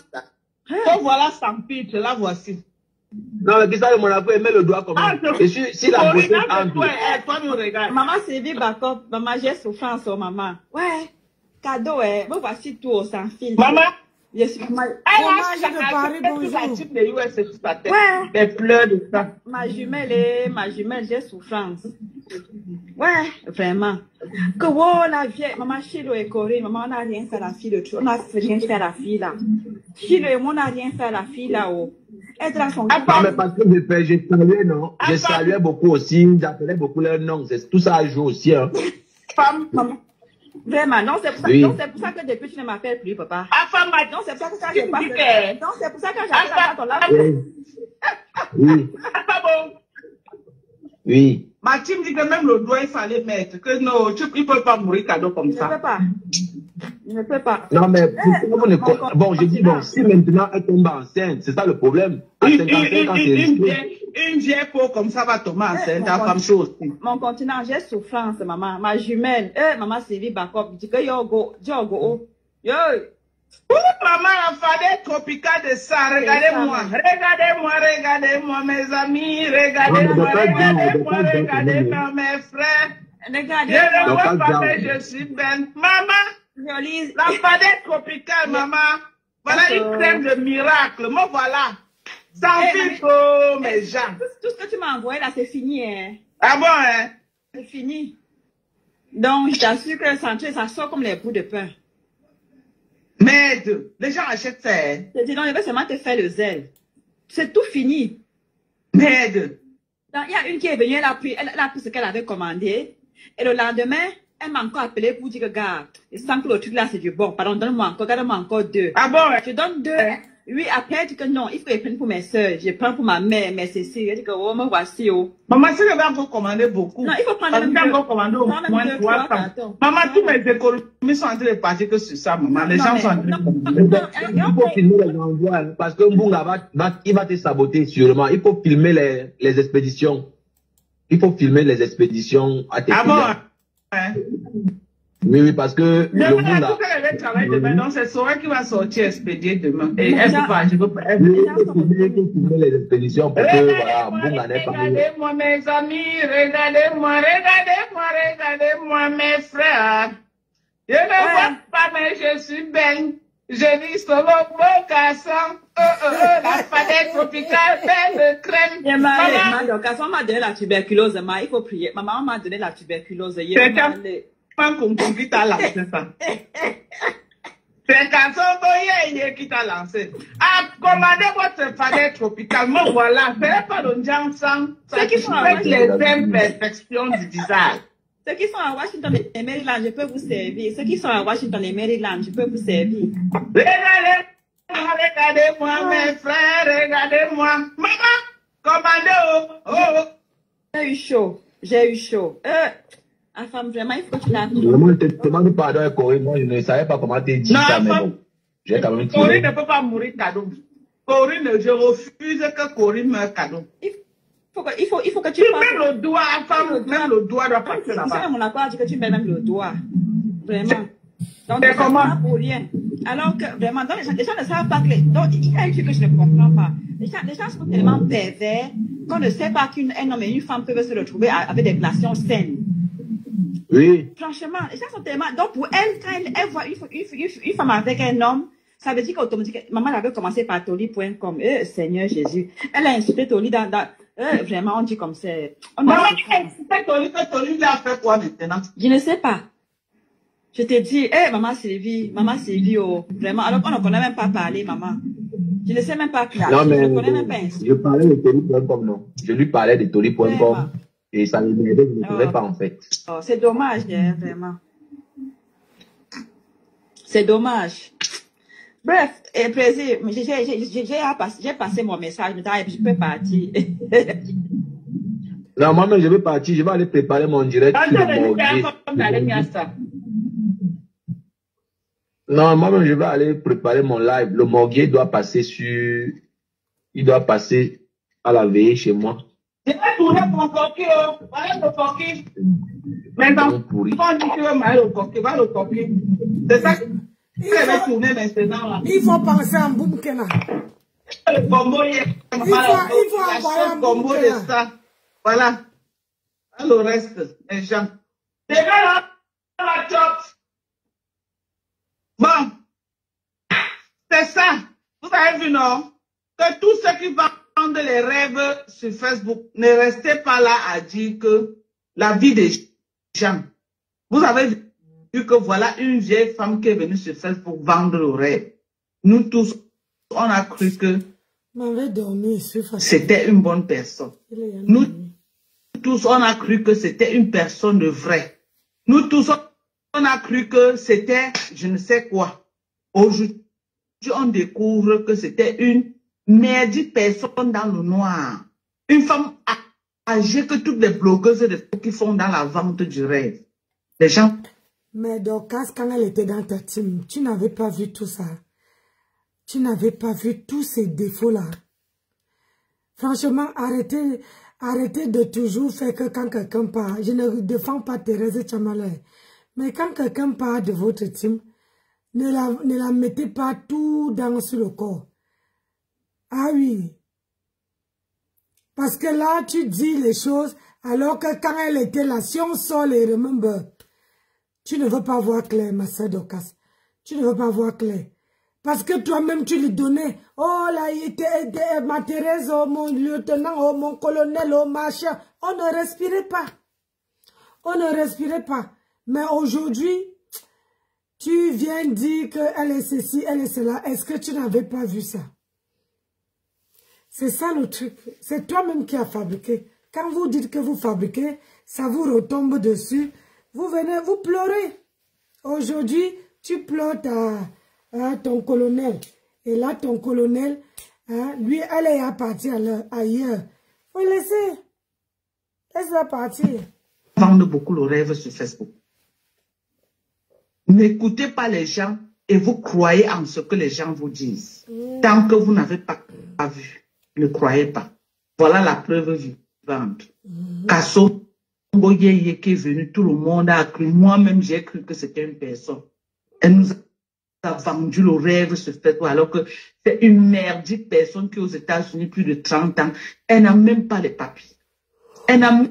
voilà sans pitre, la voici. Non, mais qui ça, mon avou, met le doigt comme ça. Et si la beauté entre. Maman, c'est vie backup. Maman, j'ai souffrance, oh, maman. Ouais. Cadeau, hein. Me voici tout au sans fil. Maman. Yes, de Paris, bonjour. Ouais. Des pleurs de ça. Ma jumelle, j'ai souffrance. Ouais, vraiment. Que la vieille, maman Chilo et Corinne, maman, on n'a rien fait à la fille de tout. On n'a rien fait à la fille là. Chilo et moi, on n'a rien fait à la fille là-haut. Elle est dans son non, mais parce que j'ai salué, non? J'ai salué beaucoup aussi, j'appelais beaucoup leurs noms. Tout ça joue aussi, hein. Femme, maman. Vraiment, non, c'est pour ça, pour ça que depuis tu ne m'appelles plus, papa. Non, c'est pour ça que ça je passe. Non, c'est pour ça que j'appelle ton laptop. Oui. Oui. Maxime dit que même le doigt, il fallait mettre. Que non, il ne peut pas mourir cadeau comme ça. Je ne peux pas. Non, mais bon, je dis, bon, si maintenant elle tombe enceinte, c'est ça le problème. À 55 ans, une vieille peau comme ça va tomber enceinte, ta femme chose. Mon continent, j'ai souffrance, maman. Ma jumelle, maman Sylvie Backup, dit que yo. Maman, la fadette tropicale de ça, regardez-moi, mes amis, regardez-moi, mes frères. Regardez-moi, papa, je suis belle. Maman, la fadette tropicale, maman. Voilà une crème de miracle, me voilà. Sans filtre, mes gens. Tout ce que tu m'as envoyé là, c'est fini, hein. Ah bon, hein? C'est fini. Donc, je t'assure que ça sort comme les bouts de pain. Merde, les gens achètent ça. Hein. Je dis non, je vais seulement te faire le zèle. C'est tout fini. Merde. Il y a une qui est venue, elle a pris ce qu'elle avait commandé. Et le lendemain, elle m'a encore appelé pour dire que, regarde, il sent que le truc là, c'est du bon. Pardon, donne-moi encore 2. Ah bon? Je donne 2. Oui, après, elle dit que non, il faut les prendre pour mes soeurs. Je prends pour ma mère, mais c'est si. Elle dit que, oh, me voici, oh. Maman, si je vais encore commander beaucoup. Non, il faut prendre même 2. encore commander au moins 3 cartons. Maman, tous mes économies sont en train de partir que sur ça, maman. Les gens sont en train de commander. Il faut filmer les envois, parce que Mbunga il va te saboter sûrement. Il faut filmer les expéditions. Il faut filmer les expéditions à tes clients. Ah bon? Hein? Oui, parce que le Mbunga... Je vais travailler demain, donc c'est Sora qui va sortir expédier demain. Et elle peut pas, je peux pas. Il faut filmer les expéditions pour que, voilà, Mbunga n'est pas... Regardez-moi mes amis, regardez-moi mes frères. Je ne vois pas, mais je suis belle. Je dis solo beau garçon. La fadette tropicale, belle crème. Maman, quand on m'a donné la tuberculose, il faut prier. Maman m'a donné la tuberculose. C'est un concours qui t'a lancé ça. C'est quand on qui t'a lancé. Ah, commandez votre fadette tropicale. Me voilà. C'est pas le Janssen. C'est qui font les imperfections du visage. Ceux qui sont à Washington et Maryland, je peux vous servir. Ceux qui sont à Washington et Maryland, je peux vous servir. Regardez-moi, mes frères, regardez-moi. Maman, commandez. J'ai eu chaud. J'ai eu chaud. La femme, vraiment, il faut que tu la... Vraiment, je te demande pardon, Corinne. Moi, je ne savais pas comment te dire ça, mais bon. J'ai quand même Corinne ne peut pas mourir cadeau. Corinne, je refuse que Corinne meure cadeau. Il faut que tu même le doigt, même le doigt doit passer là-bas. C'est mon accord dit que tu mets même le doigt. Vraiment. Donc, c'est comment? Pour rien. Alors que, vraiment, donc, les gens ne savent pas que donc, il y a un truc que je ne comprends pas. Les gens sont tellement pervers qu'on ne sait pas qu'un homme et une femme peuvent se retrouver avec des relations saines. Oui. Franchement, les gens sont tellement... Donc, pour elle, quand elle voit une femme avec un homme, ça veut dire qu'automatiquement, maman avait commencé par Toli.com. Seigneur Jésus. Elle a insulté Toli dans vraiment, on dit comme ça. Maman, Toli a fait quoi maintenant? Je ne sais pas. Je te dis, maman Sylvie, oh, vraiment, alors qu'on ne connaît même pas parler, maman. Je ne sais même pas clash. Non, mais je ne connais même pas je parlais de Toli.com, non. Je lui parlais de Toli.com et ça ne m'aidait, je ne trouvais pas en fait. Oh, c'est dommage, vraiment. C'est dommage. Bref, plaisir, j'ai passé mon message, mais je peux partir. Non, moi-même, je vais partir, je vais aller préparer mon direct sur le morguier. Non, moi-même, je vais aller préparer mon live. Le morguier doit passer il doit passer à la veille chez moi. Je vais tourner mon coquille, voilà le coquille. Maintenant, on dit que tu veux mal au coquille, va le coquille. C'est ça. Il faut penser en Boumkena. Le combo, il faut envoyer un combo de ça. Voilà. Le reste, les gens. Les gars, là, la chop. Bon. C'est ça. Vous avez vu, non? Que tous ceux qui vendent les rêves sur Facebook, ne restez pas là à dire que la vie des gens. Vous avez vu que voilà une vieille femme qui est venue sur Facebook vendre le rêve. Nous tous, on a cru que c'était une bonne personne. Nous tous, on a cru que c'était une personne de vrai. Nous tous, on a cru que c'était je ne sais quoi. Aujourd'hui, on découvre que c'était une merdique personne dans le noir. Une femme âgée que toutes les blogueuses qui font dans la vente du rêve. Les gens... Mais Dorcas, quand elle était dans ta team, tu n'avais pas vu tout ça. Tu n'avais pas vu tous ces défauts-là. Franchement, arrêtez de toujours faire que quand quelqu'un part. Je ne défends pas Thérèse Tchamalé. Mais quand quelqu'un part de votre team, ne la mettez pas tout sur le corps. Ah oui. Parce que là, tu dis les choses, alors que quand elle était là, si on sort les remember, tu ne veux pas voir clair, ma sœur Dorcas. Tu ne veux pas voir clair. Parce que toi-même, tu lui donnais, oh là, il était ma Thérèse, oh mon lieutenant, oh mon colonel, oh machin. On ne respirait pas. On ne respirait pas. Mais aujourd'hui, Tu viens dire qu'elle est ceci, elle est cela. Est-ce que tu n'avais pas vu ça? C'est ça le truc. C'est toi-même qui as fabriqué. Quand vous dites que vous fabriquez, ça vous retombe dessus. Vous venez, vous pleurez. Aujourd'hui, tu pleures à ton colonel. Et là, ton colonel, lui, elle est à partir ailleurs. Faut laisser. Laisse-la partir. Vendre beaucoup le rêve sur Facebook. N'écoutez pas les gens et vous croyez en ce que les gens vous disent. Tant que vous n'avez pas vu, ne croyez pas. Voilà la preuve vivante. Kasso Boyeye qui est venu, tout le monde a cru. Moi-même, j'ai cru que c'était une personne. Elle nous a vendu le rêve sur Facebook alors que c'est une merdique personne qui est aux États-Unis plus de 30 ans. Elle n'a même pas les papiers. Elle n'a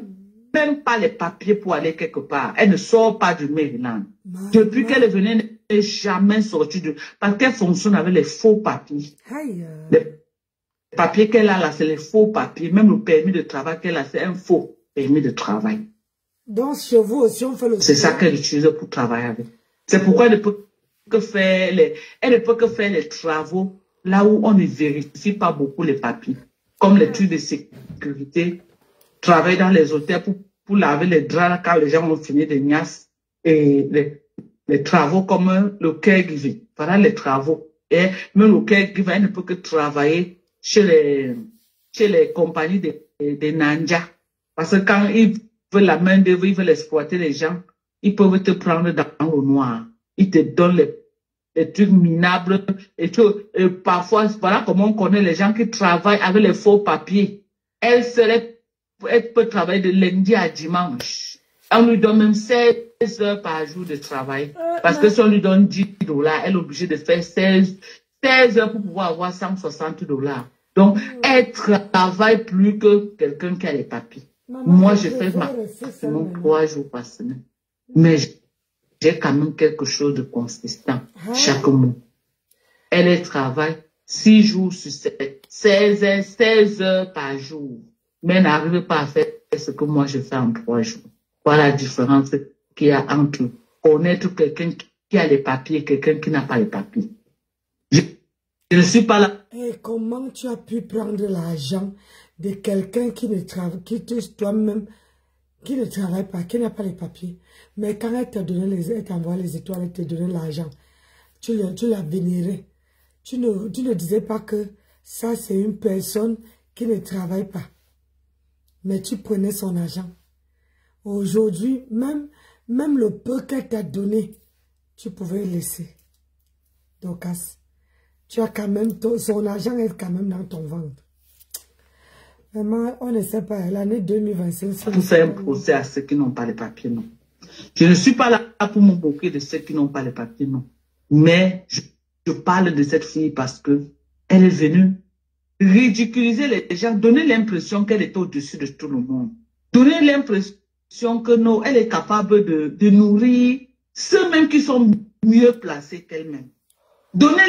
même pas les papiers pour aller quelque part. Elle ne sort pas du Maryland. Depuis qu'elle est venue, elle n'est jamais sortie de... Parce qu'elle fonctionne avec les faux papiers. Les papiers qu'elle a là, c'est les faux papiers. Même le permis de travail qu'elle a, c'est un faux permis de travail. Donc, chez vous aussi, on fait le... C'est ça qu'elle utilise pour travailler avec. C'est pourquoi elle ne peut que faire les travaux là où on ne vérifie pas beaucoup les papiers. Comme les trucs de sécurité, travailler dans les hôtels pour laver les draps quand les gens ont fini de niasse. Et les travaux comme le caregiving. Voilà les travaux. Et même le caregiving, elle ne peut que travailler chez les compagnies des nanjas. Parce que quand ils veulent la main d'œuvre, ils veulent exploiter les gens, ils peuvent te prendre dans le noir. Ils te donnent les trucs minables et tout. Et parfois, voilà comment on connaît les gens qui travaillent avec les faux papiers. Elle peut travailler de lundi à dimanche. On lui donne même 16 heures par jour de travail. Parce que si on lui donne $10, elle est obligée de faire 16 heures pour pouvoir avoir $160. Donc, elle travaille plus que quelqu'un qui a les papiers. Moi, je fais maximum 3 jours par semaine. Mais j'ai quand même quelque chose de consistant chaque mois. Elle travaille 6 jours sur 7, 16 heures par jour. Mais elle n'arrive pas à faire ce que moi je fais en 3 jours. Voilà la différence qu'il y a entre connaître quelqu'un qui a les papiers et quelqu'un qui n'a pas les papiers. Je ne suis pas là. Et comment tu as pu prendre l'argent de quelqu'un qui ne travaille, toi-même, qui ne travaille pas, qui n'a pas les papiers. Mais quand elle t'a donné elle t'envoie les étoiles, elle t'a donné l'argent, tu l'as vénéré. Tu ne disais pas que ça c'est une personne qui ne travaille pas. Mais tu prenais son argent. Aujourd'hui, même le peu qu'elle t'a donné, tu pouvais le laisser. Donc, tu as quand même, son argent est quand même dans ton ventre. Vraiment, on ne sait pas, l'année 2025... Pour faire un procès à ceux qui n'ont pas les papiers, non. Je ne suis pas là pour me moquer de ceux qui n'ont pas les papiers, non. Mais je parle de cette fille parce que elle est venue ridiculiser les gens, donner l'impression qu'elle est au-dessus de tout le monde. Donner l'impression que non, elle est capable de nourrir ceux-mêmes qui sont mieux placés qu'elle-même. Donner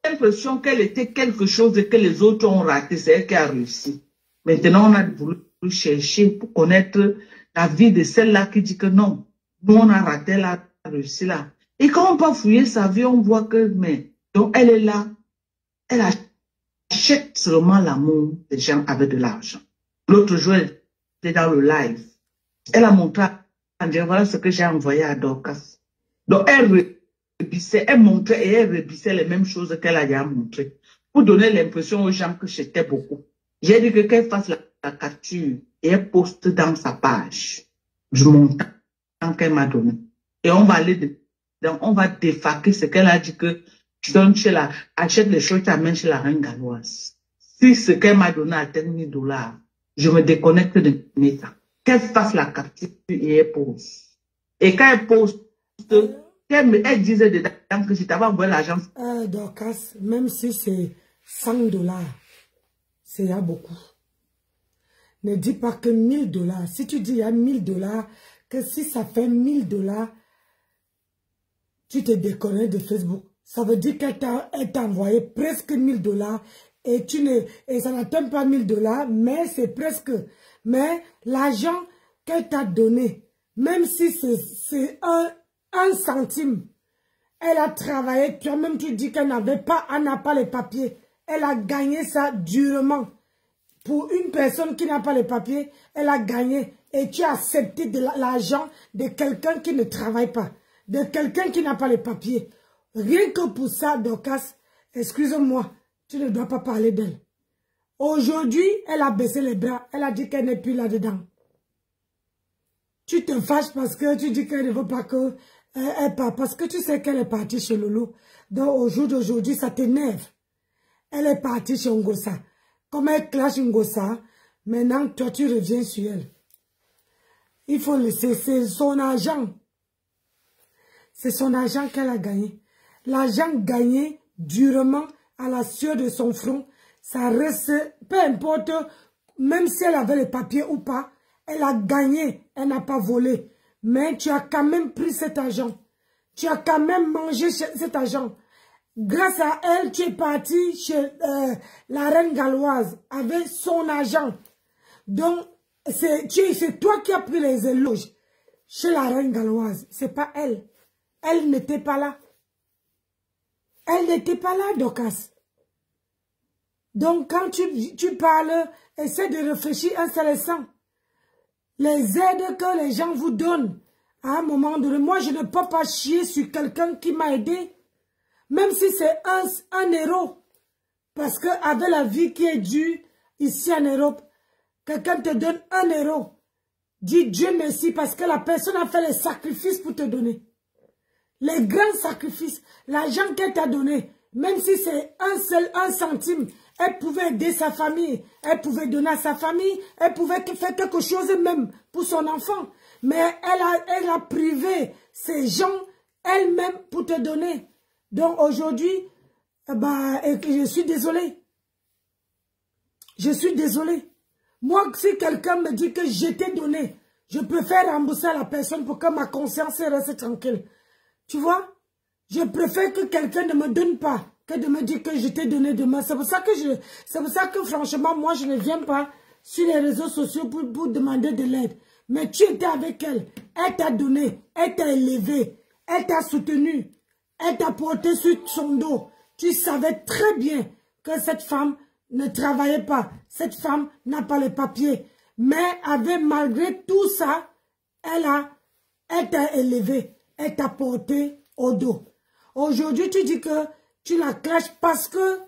l'impression qu'elle était quelque chose et que les autres ont raté, c'est elle qui a réussi. Maintenant, on a voulu chercher pour connaître la vie de celle-là qui dit que non, nous on a raté, elle a réussi là. Et quand on va fouiller sa vie, on voit que, mais, donc elle est là, elle achète seulement l'amour des gens avec de l'argent. L'autre jour, elle était dans le live. Elle a montré à dire, voilà ce que j'ai envoyé à Dorcas. Donc elle rebissait, elle montrait et elle rebissait les mêmes choses qu'elle a déjà montrées. Pour donner l'impression aux gens que j'étais beaucoup. J'ai dit que qu'elle fasse la capture et elle poste dans sa page du montant qu'elle m'a donné. Et on va aller donc on va défaquer ce qu'elle a dit que tu donnes chez la, achète les choses, tu amènes chez la reine galloise. Si ce qu'elle m'a donné atteint $1000, je me déconnecte de Meta. Qu'elle fasse la capture et elle poste. Et quand elle poste, elle disait dedans que si tu avais envoyé l'argent. Dorcas, même si c'est $100, c'est à beaucoup. Ne dis pas que $1000. Si tu dis il y a $1000, que si ça fait $1000, tu te déconnectes de Facebook. Ça veut dire qu'elle t'a envoyé presque $1000 et ça n'atteint pas $1000, mais c'est presque. Mais l'argent qu'elle t'a donné, même si c'est un centime, Elle a travaillé. Toi-même, tu dis qu'elle n'a pas les papiers. Elle a gagné ça durement. Pour une personne qui n'a pas les papiers, elle a gagné. Et tu as accepté de l'argent de quelqu'un qui ne travaille pas. De quelqu'un qui n'a pas les papiers. Rien que pour ça, Dorcas, excuse-moi, tu ne dois pas parler d'elle. Aujourd'hui, elle a baissé les bras. Elle a dit qu'elle n'est plus là-dedans. Tu te fâches parce que tu dis qu'elle ne veut pas qu'elle parte. Parce que tu sais qu'elle est partie chez Loulou. Donc au jour d'aujourd'hui, ça t'énerve. Elle est partie chez Ngossa. Comme elle clash Ngossa, maintenant toi tu reviens sur elle. Il faut laisser, c'est son argent. C'est son argent qu'elle a gagné. L'argent gagné durement à la sueur de son front, ça reste, peu importe, même si elle avait les papiers ou pas, elle a gagné, elle n'a pas volé. Mais tu as quand même pris cet argent. Tu as quand même mangé cet argent. Grâce à elle, tu es parti chez la reine galloise avec son argent. Donc, c'est toi qui as pris les éloges chez la reine galloise. C'est pas elle. Elle n'était pas là. Elle n'était pas là, Dorcas. Donc, quand tu parles, essaie de réfléchir un seul instant. Les aides que les gens vous donnent, à un moment donné, moi, je ne peux pas chier sur quelqu'un qui m'a aidé. Même si c'est un euro. Parce qu'avec la vie qui est due ici en Europe, quelqu'un te donne 1 euro. Dis Dieu merci parce que la personne a fait les sacrifices pour te donner. Les grands sacrifices. L'argent qu'elle t'a donné, même si c'est un centime, elle pouvait aider sa famille. Elle pouvait donner à sa famille. Elle pouvait faire quelque chose même pour son enfant. Mais elle a privé ces gens elle-même pour te donner. Donc aujourd'hui, je suis désolée. Je suis désolée. Moi, si quelqu'un me dit que je t'ai donné, je préfère rembourser à la personne pour que ma conscience reste tranquille. Tu vois? Je préfère que quelqu'un ne me donne pas que de me dire que je t'ai donné demain. C'est pour ça que franchement, moi, je ne viens pas sur les réseaux sociaux pour demander de l'aide. Mais tu étais avec elle. Elle t'a donné. Elle t'a élevé. Elle t'a soutenu. Elle t'a porté sur son dos. Tu savais très bien que cette femme ne travaillait pas. Cette femme n'a pas les papiers. Mais malgré tout ça, elle t'a élevé. Elle t'a porté au dos. Aujourd'hui, tu dis que tu la clashes parce que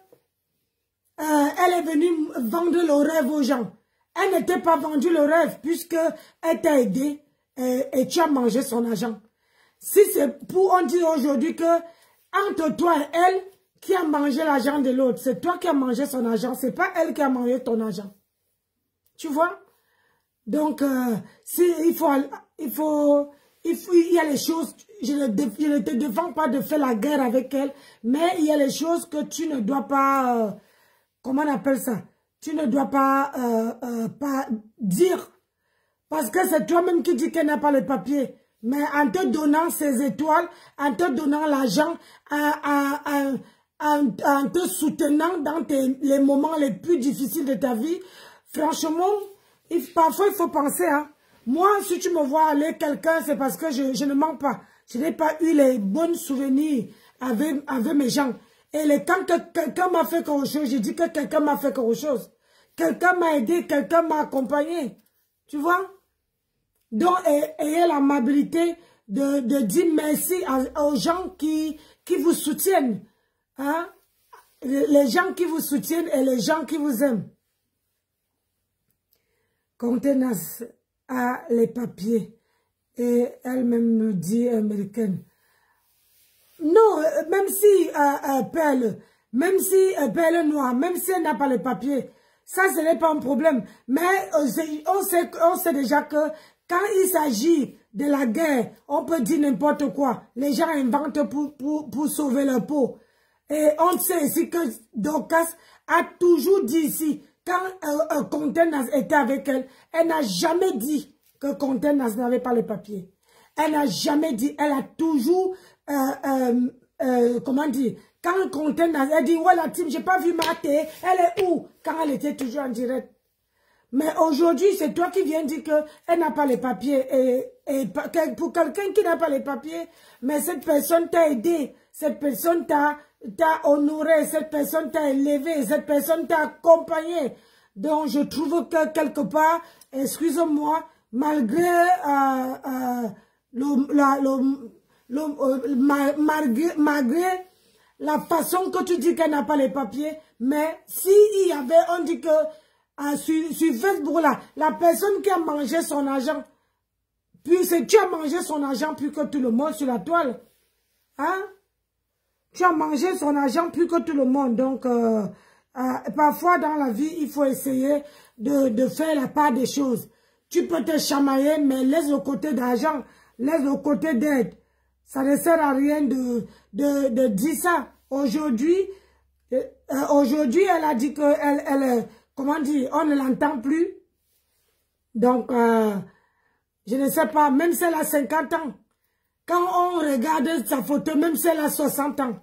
elle est venue vendre le rêve aux gens. Elle n'était pas vendue le rêve puisque elle t'a aidé et tu as mangé son argent. Si c'est pour, on dit aujourd'hui que entre toi et elle, qui a mangé l'argent de l'autre, c'est toi qui as mangé son argent, c'est pas elle qui a mangé ton argent. Tu vois? Donc, il y a les choses, je ne te défends pas de faire la guerre avec elle, mais il y a les choses que tu ne dois pas, comment on appelle ça? Tu ne dois pas, pas dire, parce que c'est toi-même qui dis qu'elle n'a pas le papier. Mais en te donnant ces étoiles, en te donnant l'argent, en te soutenant dans les moments les plus difficiles de ta vie, franchement, parfois il faut penser, hein. Moi, si tu me vois aller quelqu'un, c'est parce que je ne mens pas. Je n'ai pas eu les bons souvenirs avec mes gens. Et quand quelqu'un m'a fait quelque chose, je dis que quelqu'un m'a fait quelque chose. Quelqu'un m'a aidé, quelqu'un m'a accompagné. Tu vois? Donc, ayez l'amabilité de dire merci aux gens qui vous soutiennent. Hein? Les gens qui vous soutiennent et les gens qui vous aiment. Contenance a les papiers et elle-même me dit américaine. Non, même si Perle, même si Perle Noire, même si elle n'a pas les papiers, ça ce n'est pas un problème. Mais on sait déjà que quand il s'agit de la guerre, on peut dire n'importe quoi. Les gens inventent pour sauver leur peau. Et on sait ici que Dorcas a toujours dit ici, quand Contenance était avec elle, elle n'a jamais dit que Contenance n'avait pas les papiers. Elle n'a jamais dit, elle a toujours, comment dire, quand Contenance, elle dit, ouais la team, j'ai pas vu Maté, elle est où? Quand elle était toujours en direct. Mais aujourd'hui, c'est toi qui viens dire qu'elle n'a pas les papiers. Et pour quelqu'un qui n'a pas les papiers, mais cette personne t'a aidé, cette personne t'a honoré, cette personne t'a élevé, cette personne t'a accompagné. Donc, je trouve que quelque part, excusez-moi, malgré la façon que tu dis qu'elle n'a pas les papiers, mais si il y avait, on dit que sur Facebook là, la personne qui a mangé son argent, puis tu as mangé son argent plus que tout le monde sur la toile, hein? Tu as mangé son argent plus que tout le monde, donc parfois dans la vie, il faut essayer de faire la part des choses. Tu peux te chamailler, mais laisse le côté d'argent, laisse le côté d'aide. Ça ne sert à rien de dire ça. Aujourd'hui, elle a dit que comment dire, on ne l'entend plus. Donc, je ne sais pas, même si elle a 50 ans, quand on regarde sa photo, même si elle a 60 ans,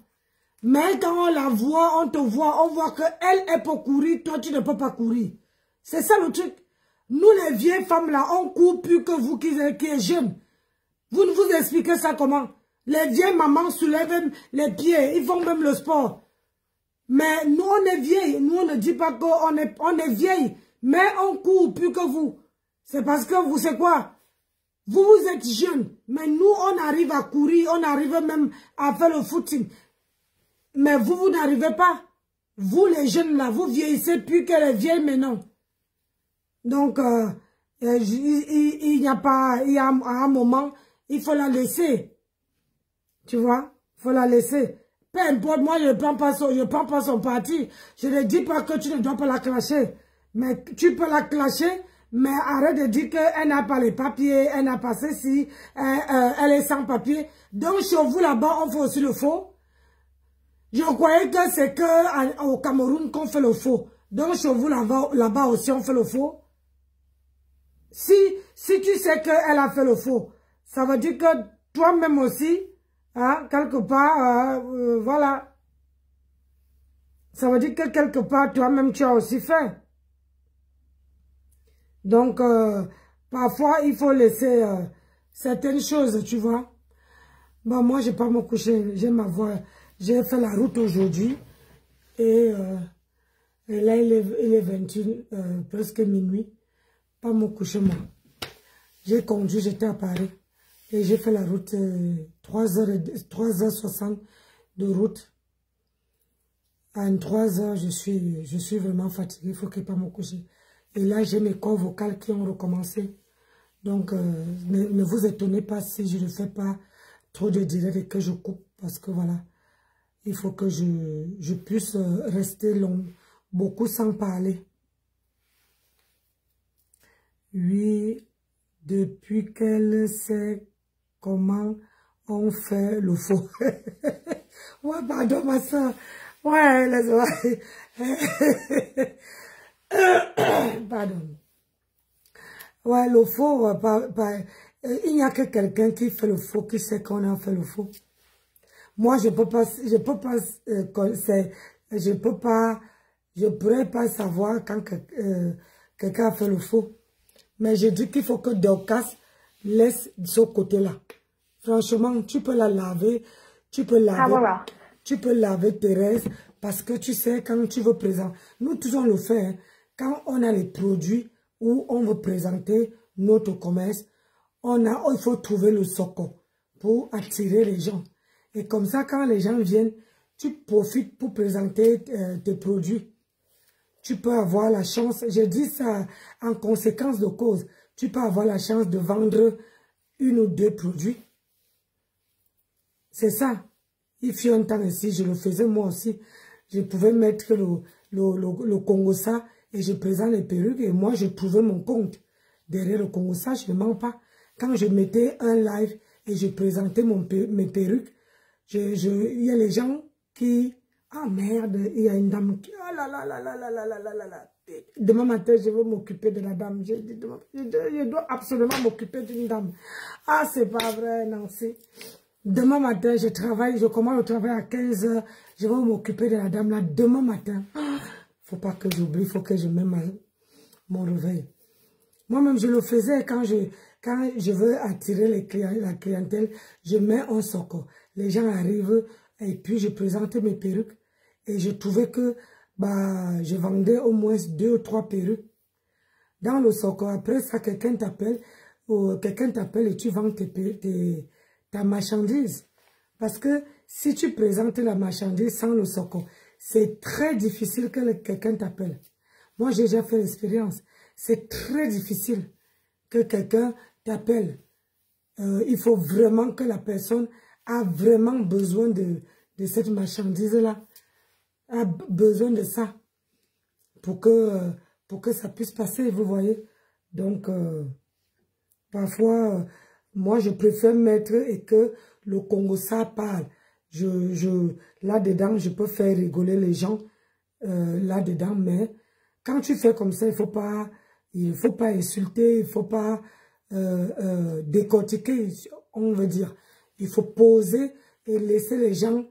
mais quand on la voit, on te voit, on voit qu'elle peut courir, toi tu ne peux pas courir. C'est ça le truc. Nous les vieilles femmes là, on court plus que vous qui êtes jeunes. Vous nous vous expliquez ça comment? Les vieilles mamans soulèvent les pieds, ils font même le sport. Mais nous on est vieilles, nous on ne dit pas qu'on est vieilles, mais on court plus que vous. C'est parce que vous savez quoi? Vous êtes jeunes, mais nous on arrive à courir, on arrive même à faire le footing. Mais vous n'arrivez pas. Vous les jeunes là, vous vieillissez plus que les vieilles maintenant. Donc, il n'y a pas, il y a un moment, il faut la laisser. Tu vois, il faut la laisser. Peu importe, moi, je ne prends pas son parti. Je ne dis pas que tu ne dois pas la clasher. Mais tu peux la clasher, mais arrête de dire qu'elle n'a pas les papiers, elle n'a pas ceci, elle est sans papier. Donc, chez vous là-bas, on fait aussi le faux. Je croyais que c'est qu'au Cameroun qu'on fait le faux. Donc, chez vous là-bas aussi, on fait le faux. Si tu sais qu'elle a fait le faux, ça veut dire que toi-même aussi, hein, quelque part, voilà. Ça veut dire que quelque part, toi-même, tu as aussi fait. Donc, parfois, il faut laisser certaines choses, tu vois. Bon, moi, je vais pas me coucher, j'ai ma voix. J'ai fait la route aujourd'hui. Et là, il est 21, presque minuit. Pas me coucher, moi. J'ai conduit, j'étais à Paris. Et j'ai fait la route 3h60 de route. En 3 heures, je suis vraiment fatiguée. Il faut que je pas me coucher. Et là, j'ai mes corps vocales qui ont recommencé. Donc, ne vous étonnez pas si je ne fais pas trop de direct et que je coupe. Parce que voilà, il faut que je puisse rester long, beaucoup sans parler. Oui, depuis qu'elle sait comment on fait le faux. Ouais, pardon, ma soeur. Ouais, laisse-moi. Pardon. Ouais, le faux, il n'y a que quelqu'un qui fait le faux, qui sait qu'on a fait le faux. Moi, je pourrais pas savoir quand quelqu'un a fait le faux. Mais je dis qu'il faut que Dorcas laisse ce côté-là. Franchement, tu peux la laver, tu peux laver Thérèse, parce que tu sais, quand tu veux présenter, nous tous on le fait, hein, quand on a les produits où on veut présenter notre commerce, il faut trouver le socle pour attirer les gens. Et comme ça, quand les gens viennent, tu profites pour présenter tes produits. Tu peux avoir la chance, je dis ça en conséquence de cause, tu peux avoir la chance de vendre 1 ou 2 produits. C'est ça. Il fut un temps ici, je le faisais moi aussi. Je pouvais mettre le Congossa et je présente les perruques et moi je trouvais mon compte. Derrière le Congossa, je ne mens pas. Quand je mettais un live et je présentais mes perruques, il y a les gens qui... Ah merde, il y a une dame qui... Ah là là là là là là là là là là. Demain matin, je vais m'occuper de la dame. Je dois absolument m'occuper d'une dame. Ah, c'est pas vrai, Nancy. Demain matin, je commence le travail à 15 h. Je vais m'occuper de la dame là demain matin. Faut pas que j'oublie, faut que je mette mon réveil. Moi-même, je le faisais quand je veux attirer la clientèle, je mets un socle. Les gens arrivent et puis je présente mes perruques. Et je trouvais que je vendais au moins 2 ou 3 perruques dans le socle. Après ça, quelqu'un t'appelle et tu vends ta marchandise. Parce que si tu présentes la marchandise sans le socle, c'est très difficile que quelqu'un t'appelle. Moi, j'ai déjà fait l'expérience. C'est très difficile que quelqu'un t'appelle. Il faut vraiment que la personne a vraiment besoin de cette marchandise-là. A besoin de ça pour que ça puisse passer, vous voyez. Donc, parfois, moi, je préfère mettre et que le Congo, ça parle. Là-dedans, je peux faire rigoler les gens là-dedans, mais quand tu fais comme ça, il faut pas insulter, il faut pas décortiquer, on veut dire. Il faut poser et laisser les gens.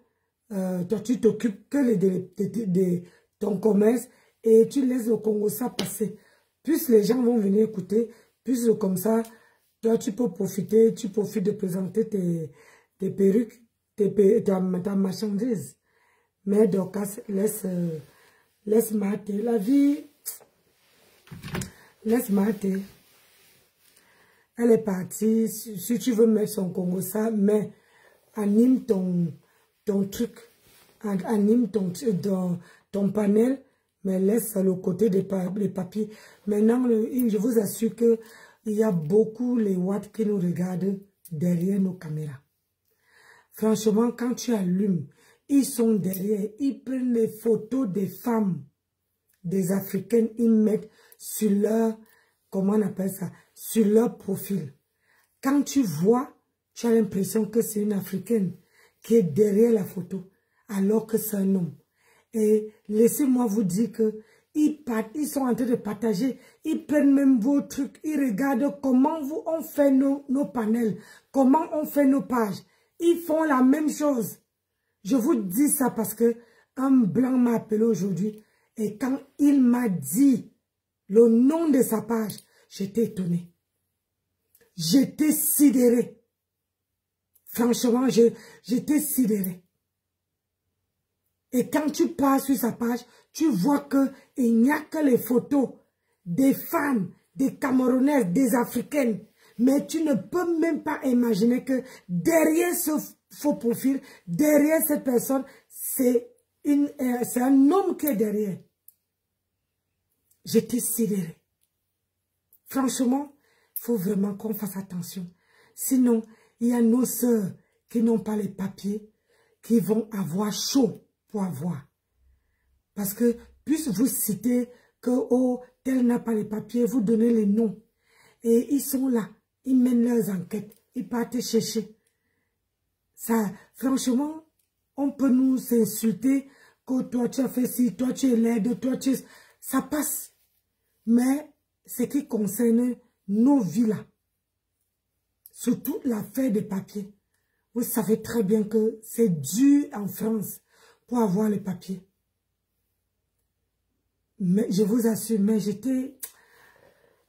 Toi, tu t'occupes que de ton commerce et tu laisses le Congo ça passer. Plus les gens vont venir écouter, plus comme ça, toi, tu peux profiter, tu profites de présenter tes perruques, ta marchandise. Mais donc, laisse mater. La vie, laisse mater. Elle est partie. Si tu veux mettre son Congo ça, mais anime ton truc, anime ton panel, mais laisse le côté des papiers. Maintenant, je vous assure que il y a beaucoup les watts qui nous regardent derrière nos caméras. Franchement, quand tu allumes, ils sont derrière, ils prennent les photos des femmes, des Africaines, ils mettent sur leur, comment on appelle ça, sur leur profil. Quand tu vois, tu as l'impression que c'est une Africaine qui est derrière la photo, alors que c'est un homme. Et laissez-moi vous dire que ils sont en train de partager, ils prennent même vos trucs, ils regardent comment on fait nos panels, comment on fait nos pages. Ils font la même chose. Je vous dis ça parce que un blanc m'a appelé aujourd'hui et quand il m'a dit le nom de sa page, j'étais étonnée. J'étais sidérée. Franchement, j'étais sidérée. Et quand tu passes sur sa page, tu vois qu'il n'y a que les photos des femmes, des Camerounaises, des Africaines. Mais tu ne peux même pas imaginer que derrière ce faux profil, derrière cette personne, c'est un homme qui est derrière. J'étais sidérée. Franchement, il faut vraiment qu'on fasse attention. Sinon, il y a nos sœurs qui n'ont pas les papiers, qui vont avoir chaud pour avoir. Parce que, plus vous citez que, oh, tel n'a pas les papiers, vous donnez les noms. Et ils sont là, ils mènent leurs enquêtes, ils partent chercher. Ça, franchement, on peut nous insulter que toi tu as fait ci, toi tu es laide, toi tu es... Ça passe. Mais ce qui concerne nos vies là, surtout l'affaire des papiers, vous savez très bien que c'est dur en France pour avoir les papiers. Mais je vous assure, mais j'étais...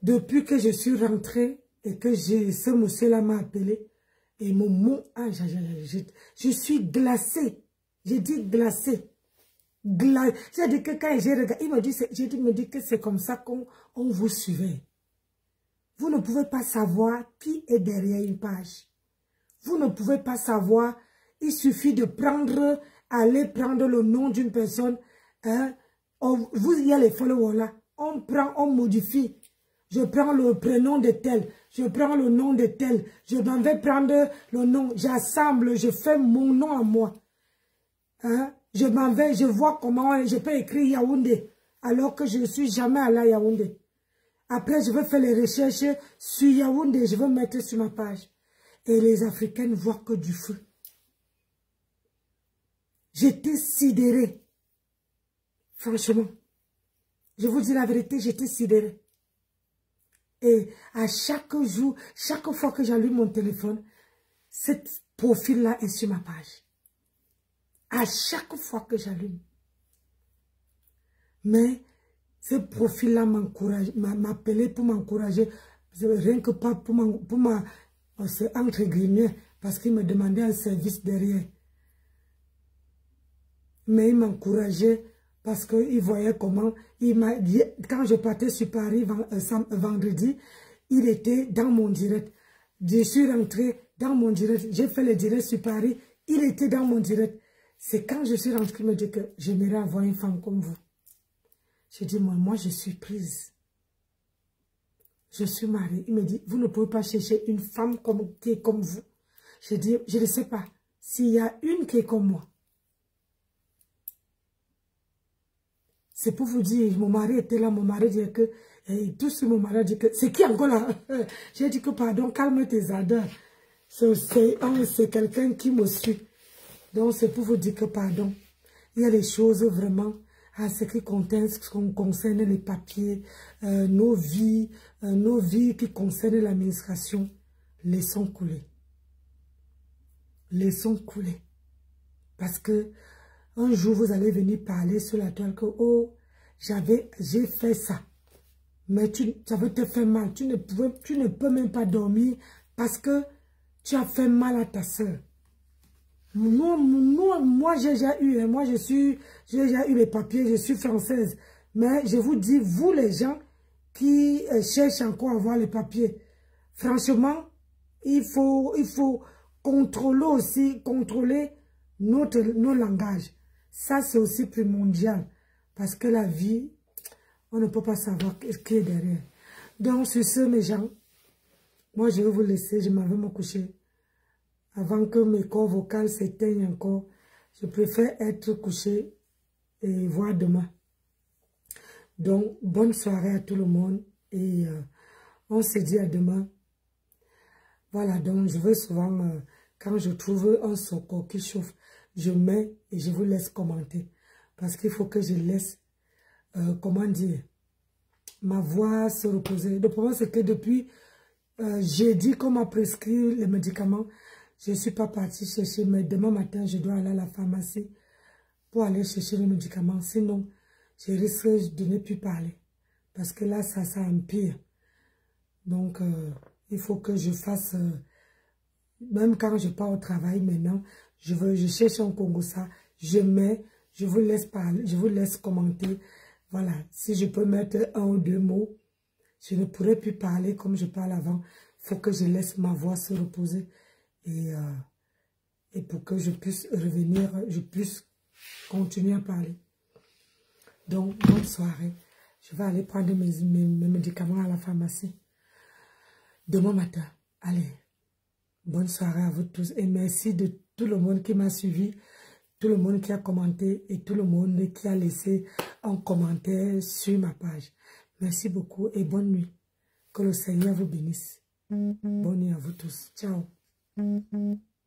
Depuis que je suis rentrée et que ce monsieur-là m'a appelé, et mon mot, je suis glacée. J'ai dit glacée. J'ai dit que quand j'ai regardé, il me dit que c'est comme ça qu'on vous suivait. Vous ne pouvez pas savoir qui est derrière une page. Vous ne pouvez pas savoir, il suffit de aller prendre le nom d'une personne. Hein, il y a les followers là. On prend, on modifie. Je prends le prénom de tel, je prends le nom de tel, je m'en vais prendre le nom, j'assemble, je fais mon nom à moi. Hein? Je m'en vais, je vois comment je peux écrire Yaoundé, alors que je ne suis jamais allé à Yaoundé. Après, je vais faire les recherches sur Yaoundé, je vais mettre sur ma page. Et les Africains ne voient que du feu. J'étais sidérée. Franchement, je vous dis la vérité, j'étais sidérée. Et à chaque jour, chaque fois que j'allume mon téléphone, ce profil-là est sur ma page. À chaque fois que j'allume. Mais Ce profil-là m'appelait pour m'encourager. Rien que pas pour ma c'est entre guillemets, parce qu'il me demandait un service derrière. Mais il m'encourageait parce qu'il voyait comment, il m'a dit, quand je partais sur Paris vendredi, il était dans mon direct. Je suis rentré dans mon direct, j'ai fait le direct sur Paris, il était dans mon direct. C'est quand je suis rentré, il me dit que j'aimerais avoir une femme comme vous. J'ai dit, moi je suis prise. Je suis mariée. Il me dit, vous ne pouvez pas chercher une femme qui est comme vous. J'ai dit, je ne sais pas. S'il y a une qui est comme moi. C'est pour vous dire, mon mari était là, mon mari dit que, tout ce mon mari dit que, c'est qui encore là? J'ai dit que, pardon, calme tes ardeurs. C'est quelqu'un qui me suit. Donc, c'est pour vous dire que, pardon. Il y a des choses vraiment, à ce qui concerne les papiers, nos vies qui concernent l'administration, laissons couler. Laissons couler. Parce que un jour, vous allez venir parler sur la toile que, oh, j'ai fait ça. Mais ça veut te faire mal. Tu ne peux même pas dormir parce que tu as fait mal à ta soeur. Moi, j'ai déjà eu, j'ai déjà eu les papiers, je suis française. Mais je vous dis, vous les gens qui cherchent encore à avoir les papiers, franchement, il faut contrôler nos langages. Ça, c'est aussi primordial. Parce que la vie, on ne peut pas savoir ce qui est derrière. Donc, sur ce, mes gens, moi, je vais vous laisser, je m'en vais me coucher. Avant que mes corps vocaux s'éteignent encore, je préfère être couché et voir demain. Donc, bonne soirée à tout le monde et on se dit à demain. Voilà, donc je veux souvent, quand je trouve un soko qui chauffe, je mets et je vous laisse commenter. Parce qu'il faut que je laisse, comment dire, ma voix se reposer. Le problème, c'est que depuis jeudi qu'on m'a prescrit les médicaments, je ne suis pas partie chercher, mais demain matin, je dois aller à la pharmacie pour aller chercher les médicaments. Sinon, je risque de ne plus parler. Parce que là, ça empire. Donc, il faut que je fasse, même quand je pars au travail maintenant, je cherche un Congossa, je mets, je vous laisse parler, je vous laisse commenter. Voilà, si je peux mettre un ou deux mots, je ne pourrai plus parler comme je parle avant. Il faut que je laisse ma voix se reposer. Et pour que je puisse revenir, je puisse continuer à parler. Donc, bonne soirée. Je vais aller prendre mes médicaments à la pharmacie. Demain matin. Allez. Bonne soirée à vous tous. Et merci de tout le monde qui m'a suivi, tout le monde qui a commenté et tout le monde qui a laissé un commentaire sur ma page. Merci beaucoup et bonne nuit. Que le Seigneur vous bénisse. Bonne nuit à vous tous. Ciao.